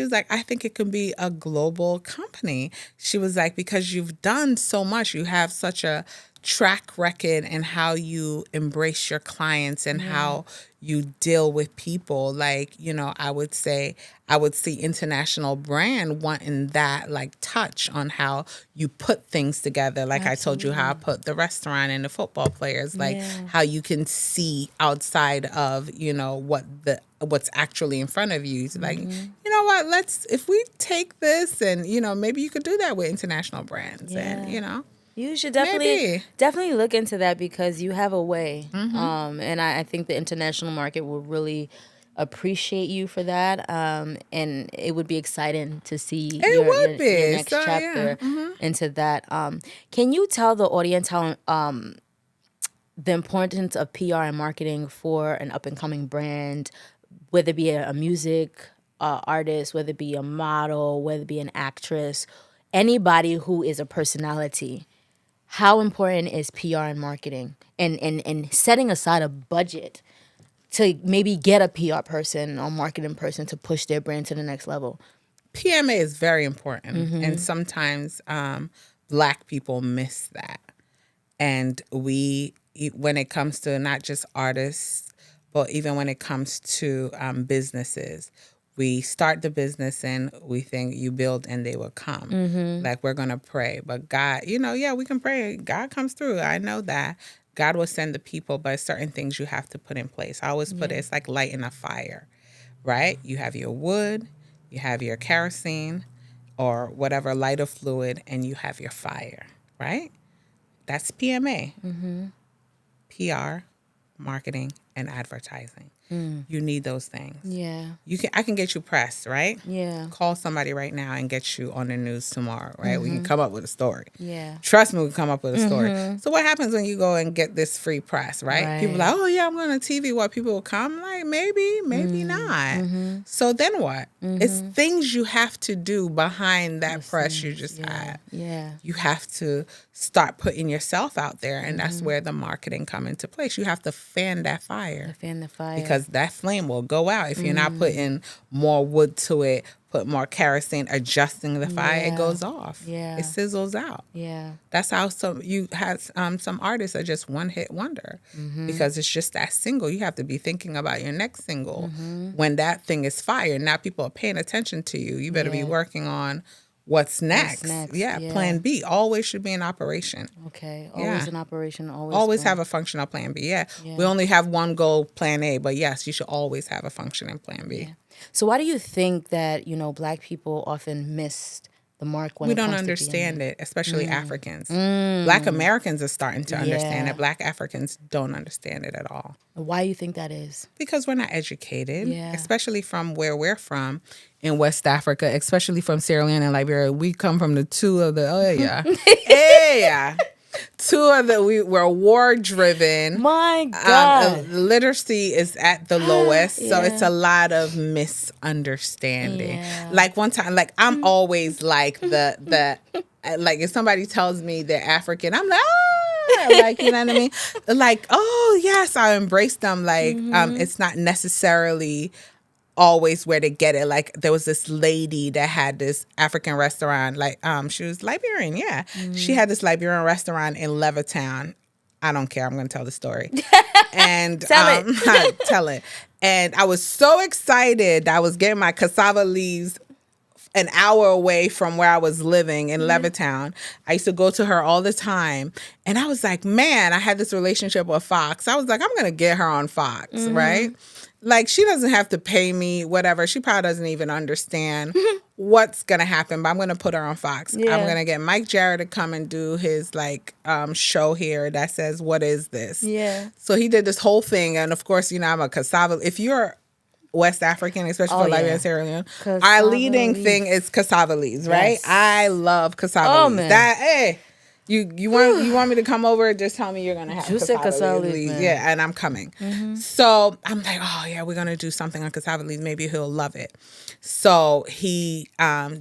was like, "I think it can be a global company." She was like, "Because you've done so much, you have such a track record in how you embrace your clients and how you deal with people. Like, I would see international brand wanting that like touch on how you put things together. Like I told you how I put the restaurant and the football players, like how you can see outside of, what's actually in front of you. It's like, you know what, if we take this and, maybe you could do that with international brands and, you should definitely look into that because you have a way. And I think the international market will really appreciate you for that. And it would be exciting to see your next chapter into that. Can you tell the audience how the importance of PR and marketing for an up-and-coming brand, whether it be a music artist, whether it be a model, whether it be an actress, anybody who is a personality? How important is PR and marketing and setting aside a budget to maybe get a PR person or marketing person to push their brand to the next level? PMA is very important. And sometimes Black people miss that. And when it comes to not just artists, but even when it comes to businesses, we start the business and we think you build and they will come. Like we're going to pray. But God, we can pray. God comes through. I know that. God will send the people, but certain things you have to put in place. I always put it's like lighting a fire, right? You have your wood, you have your kerosene or whatever lighter fluid, and you have your fire, right? That's PMA. PR, marketing, and advertising. You need those things. Yeah. I can get you press, right? Yeah. Call somebody right now and get you on the news tomorrow, right? We can come up with a story. Yeah. Trust me, we can come up with a story. So what happens when you go and get this free press, right? People are like, oh yeah, I'm going on TV. What, people will come? Like, maybe not. So then what? It's things you have to do behind that press you just had. Yeah. You have to start putting yourself out there, and that's where the marketing come into place. You have to fan that fire. Fan the fire. Because that flame will go out. If you're not putting more wood to it, put more kerosene, adjusting the fire, it goes off. Yeah. It sizzles out. Yeah. That's how some artists are just one hit wonder because it's just that single. You have to be thinking about your next single when that thing is fire. Now people are paying attention to you. You better be working on what's next. next? Yeah, Yeah. plan B always should be in operation. Okay. Yeah. Always in operation. Always have a functional plan B. Yeah. Yeah. We only have one goal, plan A, but yes, you should always have a functioning plan B. Yeah. So why do you think that, Black people often missed the mark when We it don't comes understand to it, especially Africans. Black Americans are starting to understand Yeah. it. Black Africans don't understand it at all. Why do you think that is? Because we're not educated, Yeah. especially from where we're from in West Africa, especially from Sierra Leone and Liberia. We come from the two of the, we're war driven. My God. Literacy is at the lowest, so Yeah. it's a lot of misunderstanding. Yeah. Like one time, like I'm always like the like if somebody tells me they're African, I'm like, like, you know what I mean? Like, oh yes, I embrace them. Like, it's not necessarily always where to get it. Like there was this lady that had this African restaurant, like she was Liberian, yeah. She had this Liberian restaurant in Levittown. I don't care, I'm gonna tell the story. And Tell it. tell it. And I was so excited that I was getting my cassava leaves an hour away from where I was living in Levittown. I used to go to her all the time. And I was like, man, I had this relationship with Fox. I was like, I'm going to get her on Fox, right? Like, she doesn't have to pay me, whatever. She probably doesn't even understand what's going to happen, but I'm going to put her on Fox. Yeah. I'm going to get Mike Jarrett to come and do his, like, show here that says, what is this? Yeah. So he did this whole thing. And, of course, I'm a cassava. If you're West African, especially for Liberia and Sierra Leone, our leading thing is cassava leaves, right? Yes. I love cassava leaves. Man. That, hey, you want me to come over? Just tell me you're gonna have cassava leaves. man. Yeah, and I'm coming. So I'm like, oh yeah, we're gonna do something on cassava leaves. Maybe he'll love it. So he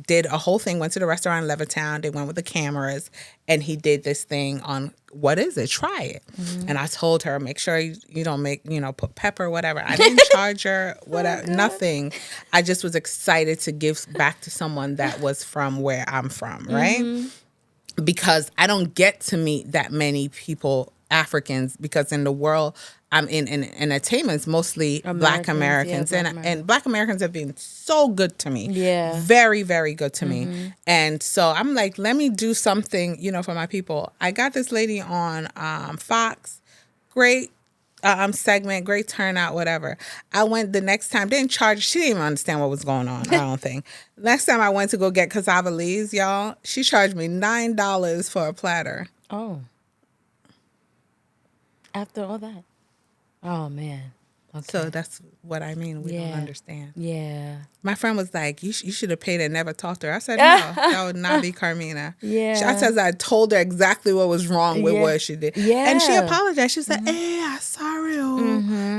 did a whole thing. Went to the restaurant in Levittown. They went with the cameras, and he did this thing on. What is it? Try it. And I told her, make sure you don't put pepper, whatever. I didn't charge her, whatever, nothing. I just was excited to give back to someone that was from where I'm from, right? Because I don't get to meet that many people, Africans, because in the world I'm in entertainment, it's mostly Black Americans. And Black Americans have been so good to me. Yeah. Very, very good to me. And so I'm like, let me do something, for my people. I got this lady on Fox. Great segment, great turnout, whatever. I went the next time, didn't charge, she didn't even understand what was going on, I don't think. Next time I went to go get cassava leaves, y'all, she charged me $9 for a platter. Oh. After all that. Oh, man. Okay. So that's what I mean. We don't understand. Yeah. My friend was like, you should have paid and never talked to her. I said, no, that would not be Carmena. Yeah. I told her exactly what was wrong with what she did. Yeah. And she apologized. She said, hey, I'm sorry.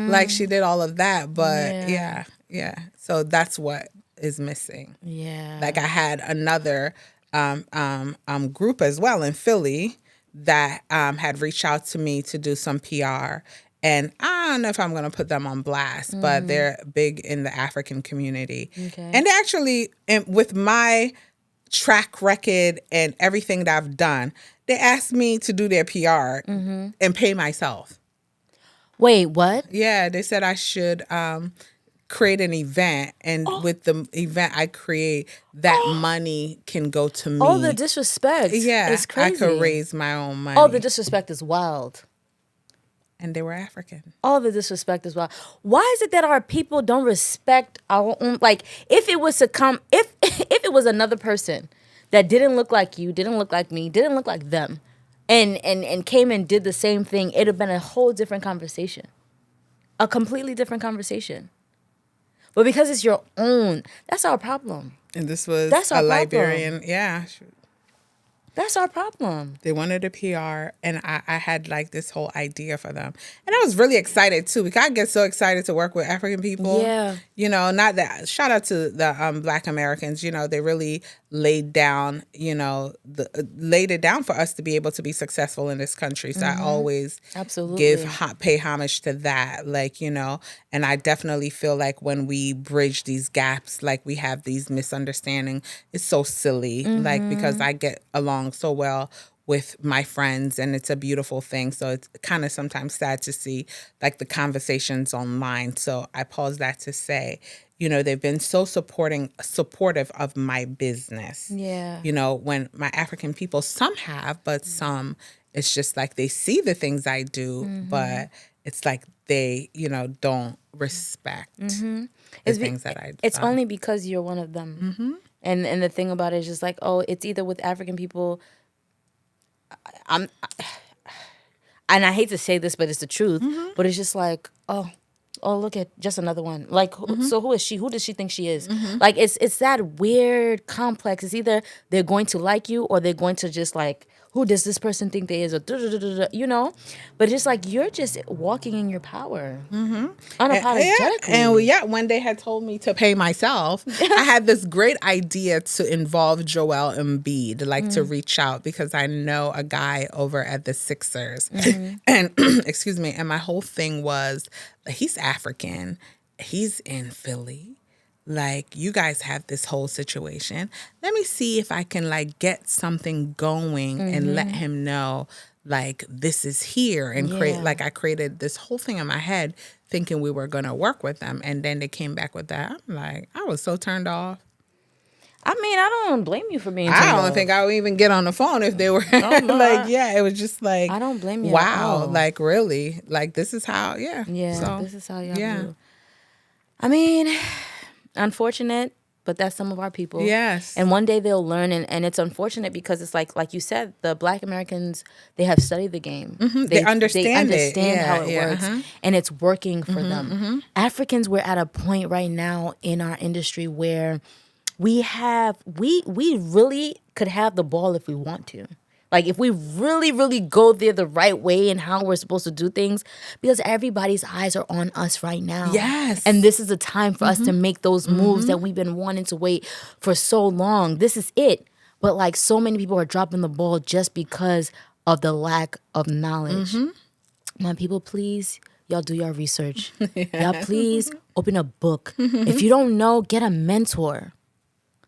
Like she did all of that. But yeah. So that's what is missing. Yeah. Like I had another group as well in Philly that had reached out to me to do some PR. And I don't know if I'm going to put them on blast, but they're big in the African community. Okay. And they actually, with my track record and everything that I've done, they asked me to do their PR and pay myself. Wait, what? Yeah, they said I should create an event. And with the event I create, that money can go to me. Oh, the disrespect. Yeah, It's crazy. I could raise my own money. Oh, the disrespect is wild. And they were African. All the disrespect as well. Why is it that our people don't respect our own? Like, if it was if it was another person that didn't look like you, didn't look like me, didn't look like them, and came and did the same thing, it'd have been a whole different conversation, a completely different conversation. But because it's your own, that's our problem. And this was That's our a problem. Liberian, yeah. That's our problem. They wanted a PR, and I had like this whole idea for them. And I was really excited too, because I get so excited to work with African people. Yeah. Not that, shout out to the Black Americans, they really laid down, laid it down for us to be able to be successful in this country. So I always pay homage to that, and I definitely feel like when we bridge these gaps, like we have these misunderstandings, it's so silly, because I get along so well with my friends, and it's a beautiful thing. So it's kind of sometimes sad to see like the conversations online. So I pause that to say, they've been so supportive of my business. Yeah. When my African people, some have, but some, it's just like they see the things I do, but it's like they, don't respect the things that I do. It's only because you're one of them. And the thing about it is just like, it's either with African people. And I hate to say this, but it's the truth. But it's just like, oh, look at just another one. Like, so who is she? Who does she think she is? Like, it's that weird complex. It's either they're going to like you or they're going to just like, who does this person think they is? Or But it's just like, you're just walking in your power. Unapologetically. And when they had told me to pay myself, I had this great idea to involve Joel Embiid, like to reach out, because I know a guy over at the Sixers. And excuse me, and my whole thing was, he's African, he's in Philly. Like, you guys have this whole situation. Let me see if I can like get something going and let him know like this is here, and I created this whole thing in my head thinking we were going to work with them. And then they came back with that. I'm like, I was so turned off. I mean, I don't blame you for being turned I off. don't think I would even get on the phone if they were it was just like, I don't blame you. Wow. Like, really? Like, this is how, So, this is how y'all do. I mean, unfortunate, but that's some of our people. Yes. And one day they'll learn, and it's unfortunate because it's like you said, the Black Americans, they have studied the game. They understand how it works, and it's working for them. Africans, we're at a point right now in our industry where we really could have the ball if we want to. Like, if we really, really go there the right way and how we're supposed to do things, because everybody's eyes are on us right now. Yes. And this is a time for us to make those moves that we've been wanting to wait for so long. This is it. But, like, so many people are dropping the ball just because of the lack of knowledge. My people, please, y'all do your research. Y'all, please, open a book. If you don't know, get a mentor.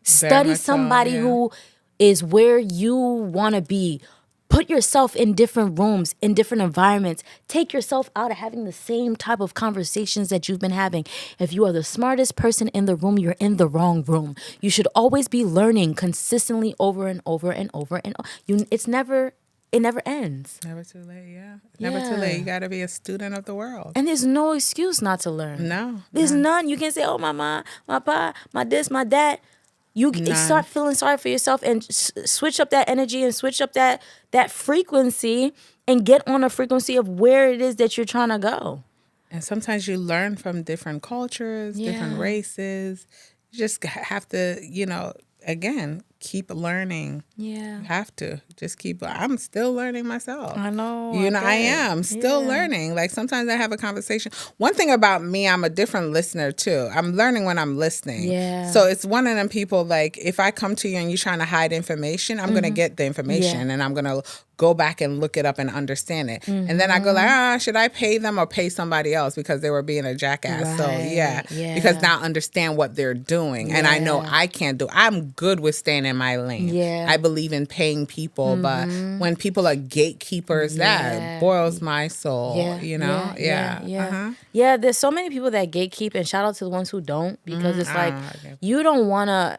Study somebody who is where you want to be. Put yourself in different rooms, in different environments. Take yourself out of having the same type of conversations that you've been having. If you are the smartest person in the room, you're in the wrong room. You should always be learning consistently over and over and over and over. It never ends. Never too late, Never too late. You got to be a student of the world. And there's no excuse not to learn. No. There's none. You can't say, oh, my mom, my pa, my this, my that. You start feeling sorry for yourself and switch up that energy and switch up that frequency and get on a frequency of where it is that you're trying to go. And sometimes you learn from different cultures, different races. You just have to, again, keep learning. Yeah. You have to just keep. I'm still learning myself. I know. I am still learning. Like, sometimes I have a conversation. One thing about me, I'm a different listener too. I'm learning when I'm listening. Yeah. So it's one of them people, like, if I come to you and you're trying to hide information, I'm going to get the information and I'm going to go back and look it up and understand it. And then I go like, should I pay them or pay somebody else because they were being a jackass? Right. So because now I understand what they're doing. And I know I can't do. I'm good with staying in my lane. Yeah. I believe in paying people, but when people are gatekeepers, that boils my soul. Yeah, there's so many people that gatekeep, and shout out to the ones who don't, because it's like, you don't want to.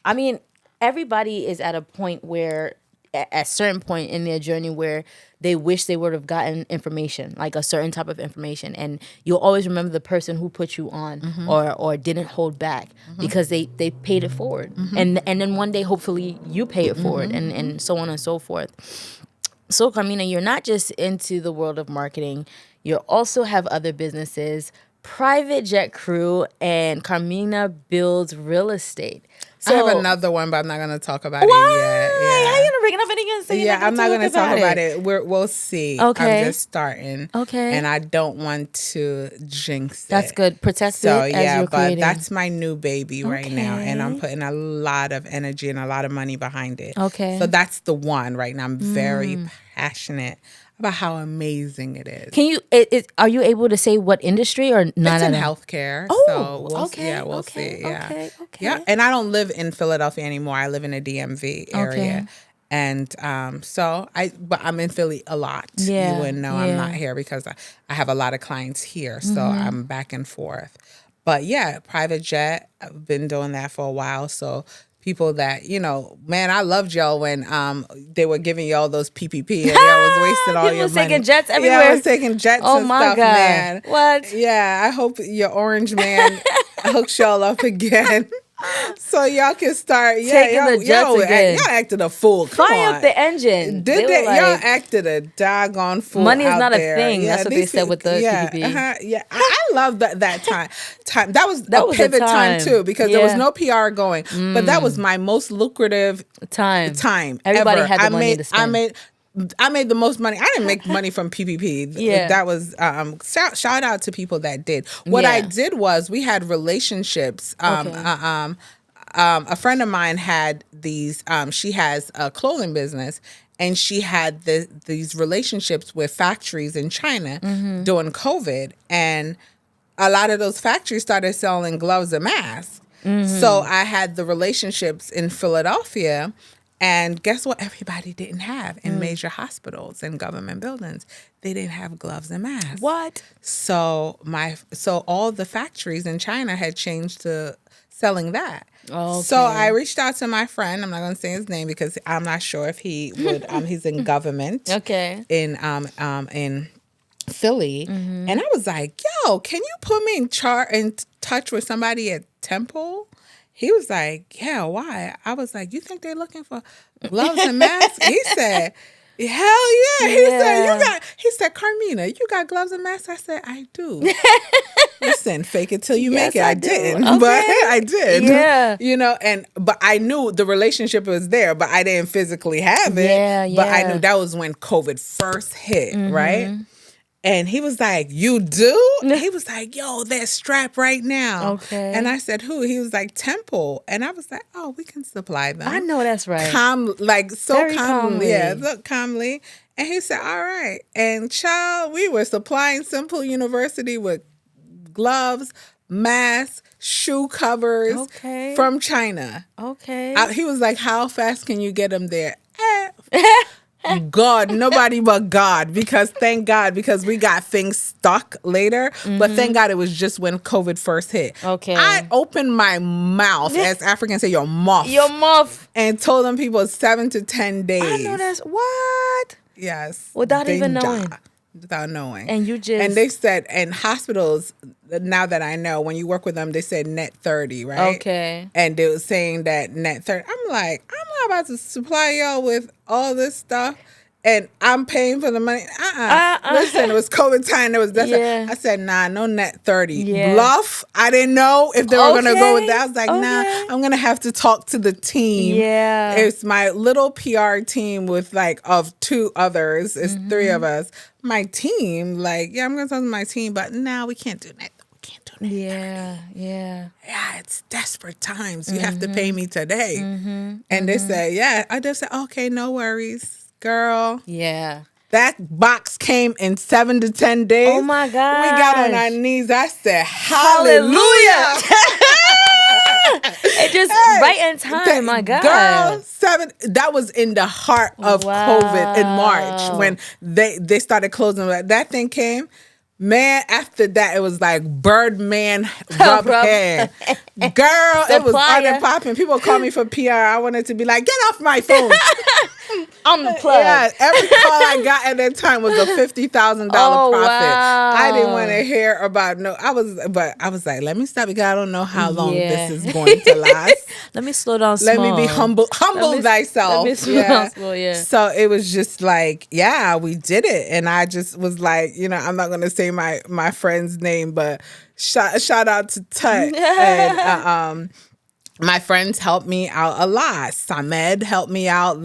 I mean, everybody is at a point where, at a certain point in their journey, where they wish they would have gotten information, like a certain type of information, and you'll always remember the person who put you on or didn't hold back because they paid it forward, and then one day hopefully you pay it forward, and so on and so forth. So, Carmena, you're not just into the world of marketing, you also have other businesses, Private Jet Crew and Carmena Builds Real Estate. So, I have another one, but I'm not going to talk about it yet. How you going to bring it up and again? So I'm not going to talk about it. We'll see. Okay. I'm just starting. Okay. And I don't want to jinx it. That's good. Protect it as you're creating. But that's my new baby right now. And I'm putting a lot of energy and a lot of money behind it. Okay. So that's the one right now. I'm very passionate about how amazing it is. Can you? Are you able to say what industry or not? It's in healthcare. Oh, so we'll see. Yeah. Okay. Yeah. And I don't live in Philadelphia anymore. I live in a DMV area. And but I'm in Philly a lot. Yeah, You wouldn't know I'm not here because I have a lot of clients here. So I'm back and forth. But yeah, private jet, I've been doing that for a while. So people that, man, I loved y'all when they were giving y'all those PPP and y'all was wasting all People your was money. taking jets everywhere. Yeah, I was taking jets Oh and my stuff, God. man. What? Yeah, I hope your orange man hooks y'all up again. So y'all can start Taking the jets again. Y'all acted a fool. Come Fire on. up the engine. Did were they? like, Y'all acted a doggone fool. money is out not there. a thing. That's what they said with the PPP. Yeah, I love that time. That was a was a pivot time time. too because there was no PR going. But that was my most lucrative time. ever. Everybody had the money to spend. I made the most money. I didn't make money from PPP. Yeah. That was shout out to people that did. What I did was we had relationships. A friend of mine had these. She has a clothing business, and she had these relationships with factories in China during COVID, and a lot of those factories started selling gloves and masks. So I had the relationships in Philadelphia. And guess what? Everybody didn't have in major hospitals and government buildings. They didn't have gloves and masks. What? So all the factories in China had changed to selling that. Okay. So I reached out to my friend. I'm not going to say his name because I'm not sure if he would. He's in government. Okay. In Philly, and I was like, "Yo, can you put me in touch with somebody at Temple?" He was like, "Yeah, why?" I was like, "You think they're looking for gloves and masks?" He said, "Hell yeah." He said, "Carmena, you got gloves and masks?" I said, "I do." Listen, fake it till you make it. I didn't, okay. but I did. Yeah. But I knew the relationship was there, but I didn't physically have it. Yeah, But I knew that was when COVID first hit, right? And he was like, "You do?" He was like, "Yo, they're strapped right now." Okay. And I said, "Who?" He was like, "Temple." And I was like, "Oh, we can supply them." I know that's right. Very calmly. calmly. Yeah, look calmly. And he said, "All right." And child, we were supplying Simple University with gloves, masks, shoe covers from China. Okay. He was like, "How fast can you get them there?" God, nobody but God, because we got things stuck later, but thank God it was just when COVID first hit. Okay. I opened my mouth, as Africans say, your mouth, and told them people 7 to 10 days. I know that's what. Yes. Without even knowing. Without knowing. And you just... And they said, and hospitals, now that I know, when you work with them, they said net 30, right? Okay. And they were saying that net 30. I'm like, I'm not about to supply y'all with all this stuff. And I'm paying for the money. Listen, it was COVID time. There was I said, nah, no net 30. Yeah. Bluff. I didn't know if they were going to go with that. I was like, nah, I'm going to have to talk to the team. Yeah. It's my little PR team with of 2 others. It's 3 of us. My team, I'm going to talk to my team, but now we can't do that. Yeah. Yeah, it's desperate times. You have to pay me today. And they said, I just said, okay, no worries. Girl. Yeah. That box came in 7 to 10 days. Oh my God. We got on our knees. I said, hallelujah. It just right in time, my God. Girl, that was in the heart of COVID in March when they started closing. That thing came. Man, after that, it was like Birdman rub hand. Girl, it was on and popping. People call me for PR. I wanted to be like, get off my phone. I'm the plug. Yeah, every call I got at that time was a $50,000 profit. Wow. I didn't want to hear about I was like, let me stop because I don't know how long this is going to last. Let me slow down small. Let me be humble thyself. Let me slow down small, So it was just like, we did it. And I just was like, I'm not going to say my friend's name, but shout out to Tut. And my friends helped me out a lot. Samed helped me out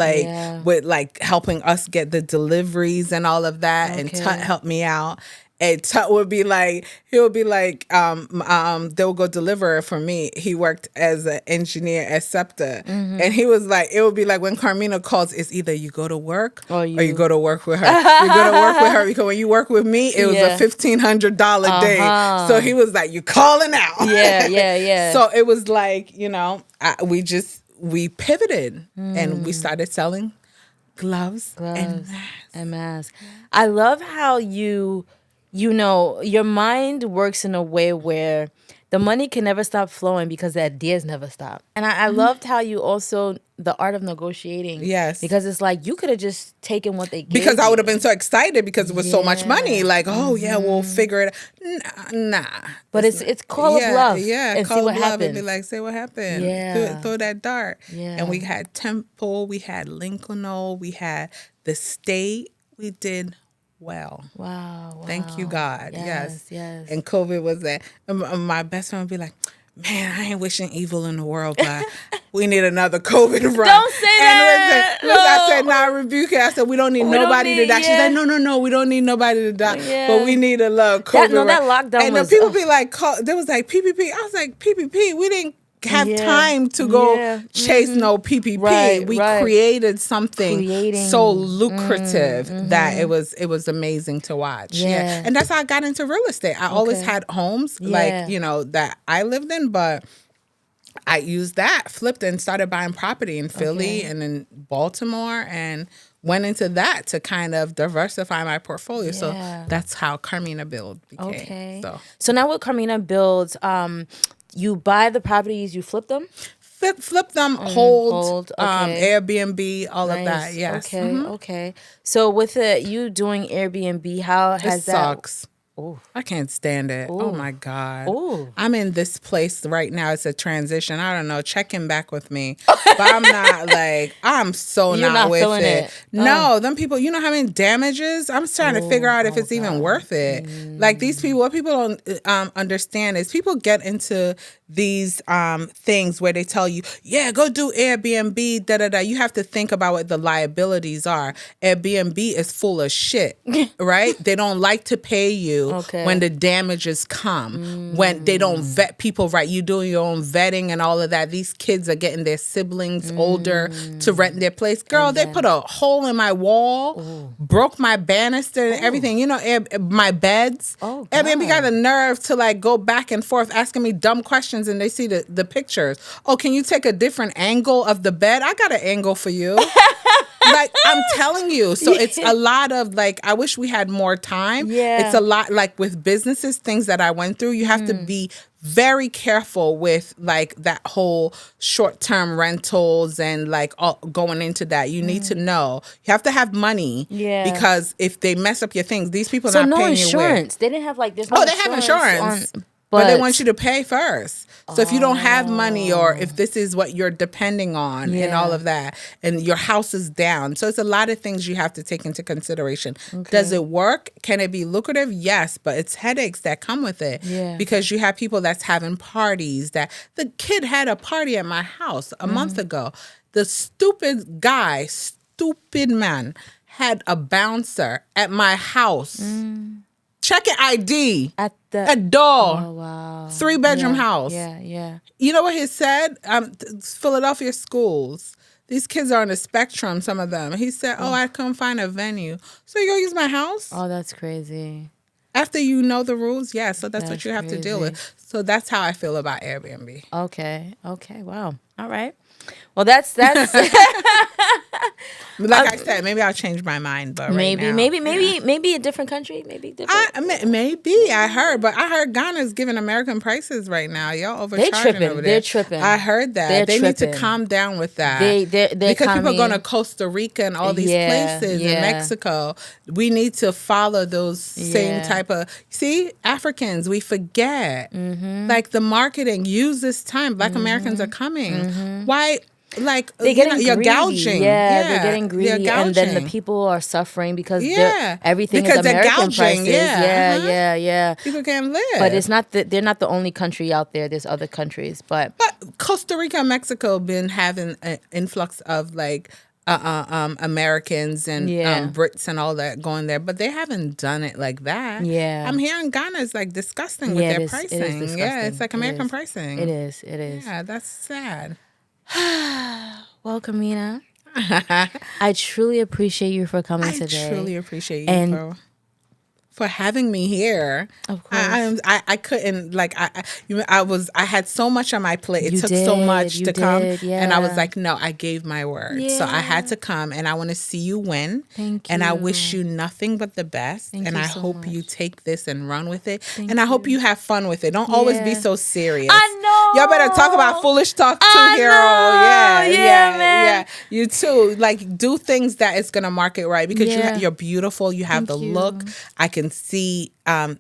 with helping us get the deliveries and all of that. And Tut helped me out. And Tut would be like, they'll go deliver it for me. He worked as an engineer at SEPTA. And he was like, it would be like when Carmena calls, it's either you go to work or you go to work with her. You go to work with her because when you work with me, it was a $1,500 day. So he was like, you calling out. Yeah. So it was like, we pivoted and we started selling gloves and masks. I love how you know, your mind works in a way where the money can never stop flowing because the ideas never stop. And I loved how you also, the art of negotiating. Yes. Because it's like, you could have just taken what they gave because I you. would have been so excited because it was so much money. Like, oh yeah, we'll figure it out. Nah. But it's call of bluff. Yeah, and call see of what bluff happens. and be like, say what happened. Yeah. Throw that dart. Yeah. And we had Temple, we had Lincoln, we had the state. We did well. Wow. Thank you, God. Yes. Yes. And COVID was that. My best friend would be like, man, I ain't wishing evil in the world, but we need another COVID run. Don't say that. Listen, I said, nah, rebuke it. I said, we don't need nobody to die. She's like, no, we don't need nobody to die. Yeah. But we need a little COVID run. That lockdown and was... the people be like, there was like PPP. I was like, PPP? We didn't have time to go chase no PPP. Right, we created something so lucrative that it was amazing to watch. Yeah. And that's how I got into real estate. I always had homes like, that I lived in, but I used that, flipped and started buying property in Philly and in Baltimore and went into that to kind of diversify my portfolio. So that's how Carmena Build became. Okay. So now with Carmena Builds, you buy the properties, you flip them? Flip them, hold okay. Airbnb, all of that. Yes. Okay. So with you doing Airbnb, how has that? It sucks. Ooh. I can't stand it. Ooh. Oh my God. Ooh. I'm in this place right now. It's a transition. I don't know. Check in back with me. But I'm not I'm so not with it. No, them people, you know how many damages? I'm trying to figure out if it's even worth it. Like these people, what people don't understand is people get into these things where they tell you, yeah, go do Airbnb, da-da-da. You have to think about what the liabilities are. Airbnb is full of shit, right? They don't like to pay you when the damages come, when they don't vet people right. You doing your own vetting and all of that. These kids are getting their siblings older to rent their place. Girl, they put a hole in my wall, broke my banister and everything. You know, my beds. Airbnb got the nerve to go back and forth asking me dumb questions and they see the pictures. Oh, can you take a different angle of the bed? I got an angle for you. I'm telling you. So it's a lot of I wish we had more time. Yeah. It's a lot with businesses, things that I went through. You have to be very careful with that whole short-term rentals and going into that. You need to know. You have to have money. Yeah. Because if they mess up your things, these people are not paying you. So no insurance. They didn't have there's no they have insurance. But they want you to pay first. So if you don't have money or if this is what you're depending on and all of that, and your house is down. So it's a lot of things you have to take into consideration. Okay. Does it work? Can it be lucrative? Yes, but it's headaches that come with it. Yeah. Because you have people that's having parties. That the kid had a party at my house a month ago. The stupid man, had a bouncer at my house. Checking ID at the door. Oh, wow. 3-bedroom house. Yeah. You know what he said? Philadelphia schools. These kids are on the spectrum, some of them. He said, I couldn't find a venue. So you go use my house? Oh, that's crazy. After you know the rules, yeah. So that's what you have to deal with. So that's how I feel about Airbnb. Okay. Wow. All right. Well, that's I said, maybe I'll change my mind, but maybe a different country, maybe different. Maybe I heard Ghana's giving American prices right now. Y'all overcharging over there. They're tripping. I heard that. They need to calm down with that. Because people are going to Costa Rica and all these places in Mexico. We need to follow those same type of. See, Africans, we forget. The marketing. Use this time. Black Americans are coming. Why? You're gouging. They're getting greedy, and then the people are suffering because everything is American prices. Yeah. People can't live. But it's not they're not the only country out there. There's other countries, but Costa Rica and Mexico been having an influx of Americans and Brits and all that going there, but they haven't done it like that. Yeah, I'm hearing Ghana is disgusting with their pricing. Yeah, it's American pricing. It is. Yeah, that's sad. Well, Carmena, I truly appreciate you for coming today. I truly appreciate you for having me here. Of course. I couldn't like I had so much on my plate. It You took so did, much you to come, did, and I was yeah. like, no, I gave my word, so I had to come, and I want to see you win. Thank And I you. wish you nothing but the best. Thank and you I so hope you much. take this and run with it. Thank and I hope you have fun with it. Don't always be Yeah. so serious. I know. Y'all better talk about foolish talk too, I hero. know. Yeah, man. Yeah. You too. Like do things that is gonna market right because Yeah. you're beautiful. You have Thank the you. look. I can see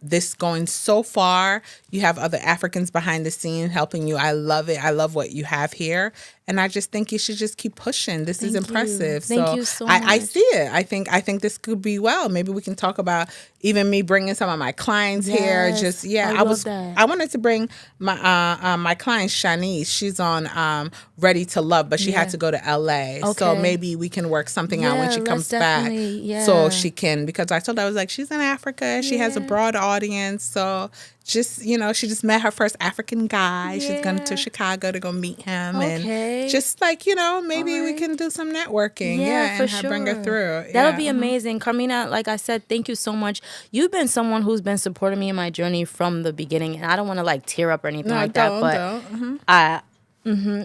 this going so far. You have other Africans behind the scene helping you. I love it. I love what you have here. And I just think you should just keep pushing. This is Thank you. impressive. Thank so you so I much. see it. I think this could be well. Maybe we can talk about even me bringing some of my clients here. Yes. Just I love that. I wanted to bring my my client Shanice. She's on Ready to Love, but she had to go to LA. So Okay. maybe we can work something out when she Yeah, comes let's back. definitely- yeah. So she can, because I told her, I was like, she's in Africa. She has a broad audience. So just, she just met her first African guy. She's going to Yeah. Chicago to go meet him. Okay. And just like, maybe we Alright. can do some networking. Yeah, for and sure. bring her through. That'll Yeah. be amazing. Carmena, like I said, thank you so much. You've been someone who's been supporting me in my journey from the beginning. And I don't want to like tear up or anything like that. But don't.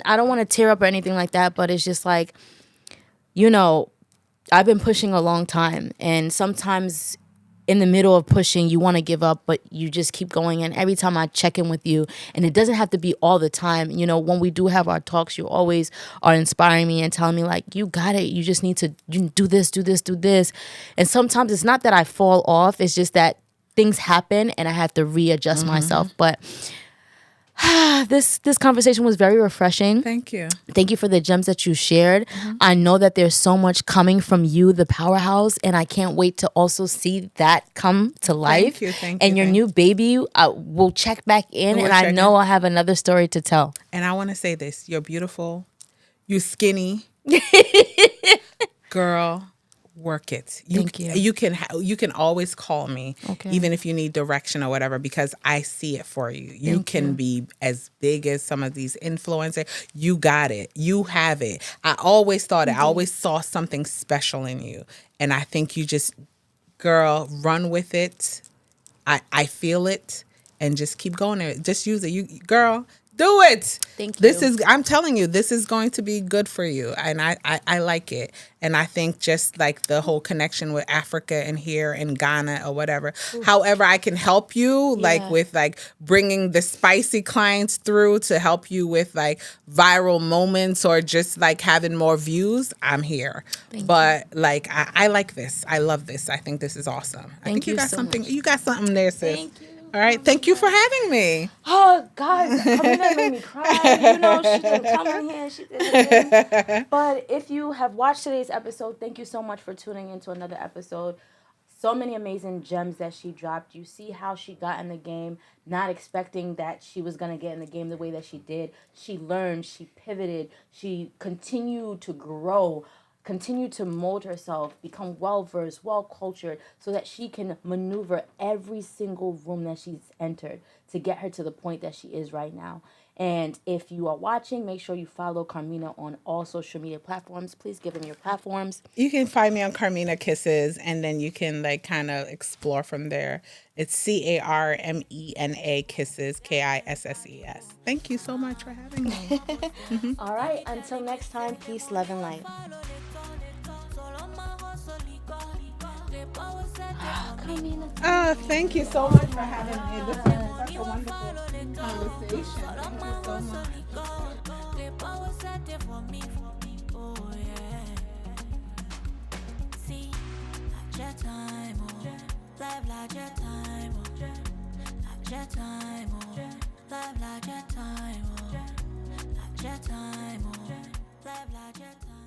I don't want to tear up or anything like that. But it's just like, I've been pushing a long time. And sometimes in the middle of pushing, you want to give up, but you just keep going. And every time I check in with you, and it doesn't have to be all the time. When we do have our talks, you always are inspiring me and telling me like, you got it. You just need to do this, do this, do this. And sometimes it's not that I fall off. It's just that things happen and I have to readjust myself. But this conversation was very refreshing. Thank you. Thank you for the gems that you shared. I know that there's so much coming from you, the powerhouse, and I can't wait to also see that come to life. Thank and you, your thank new baby, we'll check back in, We'll and I check know in. I'll have another story to tell. And I want to say this. You're beautiful. You skinny. Girl, work it. Thank you. You can always call me, Okay. even if you need direction or whatever, because I see it for you. You Thank can you. be as big as some of these influencers. You got it. You have it. I always thought it. I always saw something special in you. And I think you just, girl, run with it. I feel it. And just keep going there. Just use it. Girl, do it. Thank you. I'm telling you, this is going to be good for you. And I like it. And I think just like the whole connection with Africa and here in Ghana or whatever, however I can help you, like Yeah. with like bringing the spicy clients through to help you with like viral moments or just like having more views, I'm here. But like, I like this. I love this. I think this is awesome. I think you got so something. much. You got something there, sis. Thank you. All right. Thank you for having me. Oh, guys, Carmena made me cry. She didn't come in here. She did her thing. But if you have watched today's episode, thank you so much for tuning into another episode. So many amazing gems that she dropped. You see how she got in the game, not expecting that she was going to get in the game the way that she did. She learned, she pivoted, she continued to grow, continue to mold herself, become well-versed, well-cultured, so that she can maneuver every single room that she's entered to get her to the point that she is right now. And if you are watching, make sure you follow Carmena on all social media platforms. Please give them your platforms. You can find me on Carmena Kisses, and then you can like kind of explore from there. It's Carmena Kisses, KISSES. Thank you so much for having me. All right, until next time, peace, love, and light. Oh, thank you so much for having me. This was such a wonderful conversation. Thank you so much. Live like your time.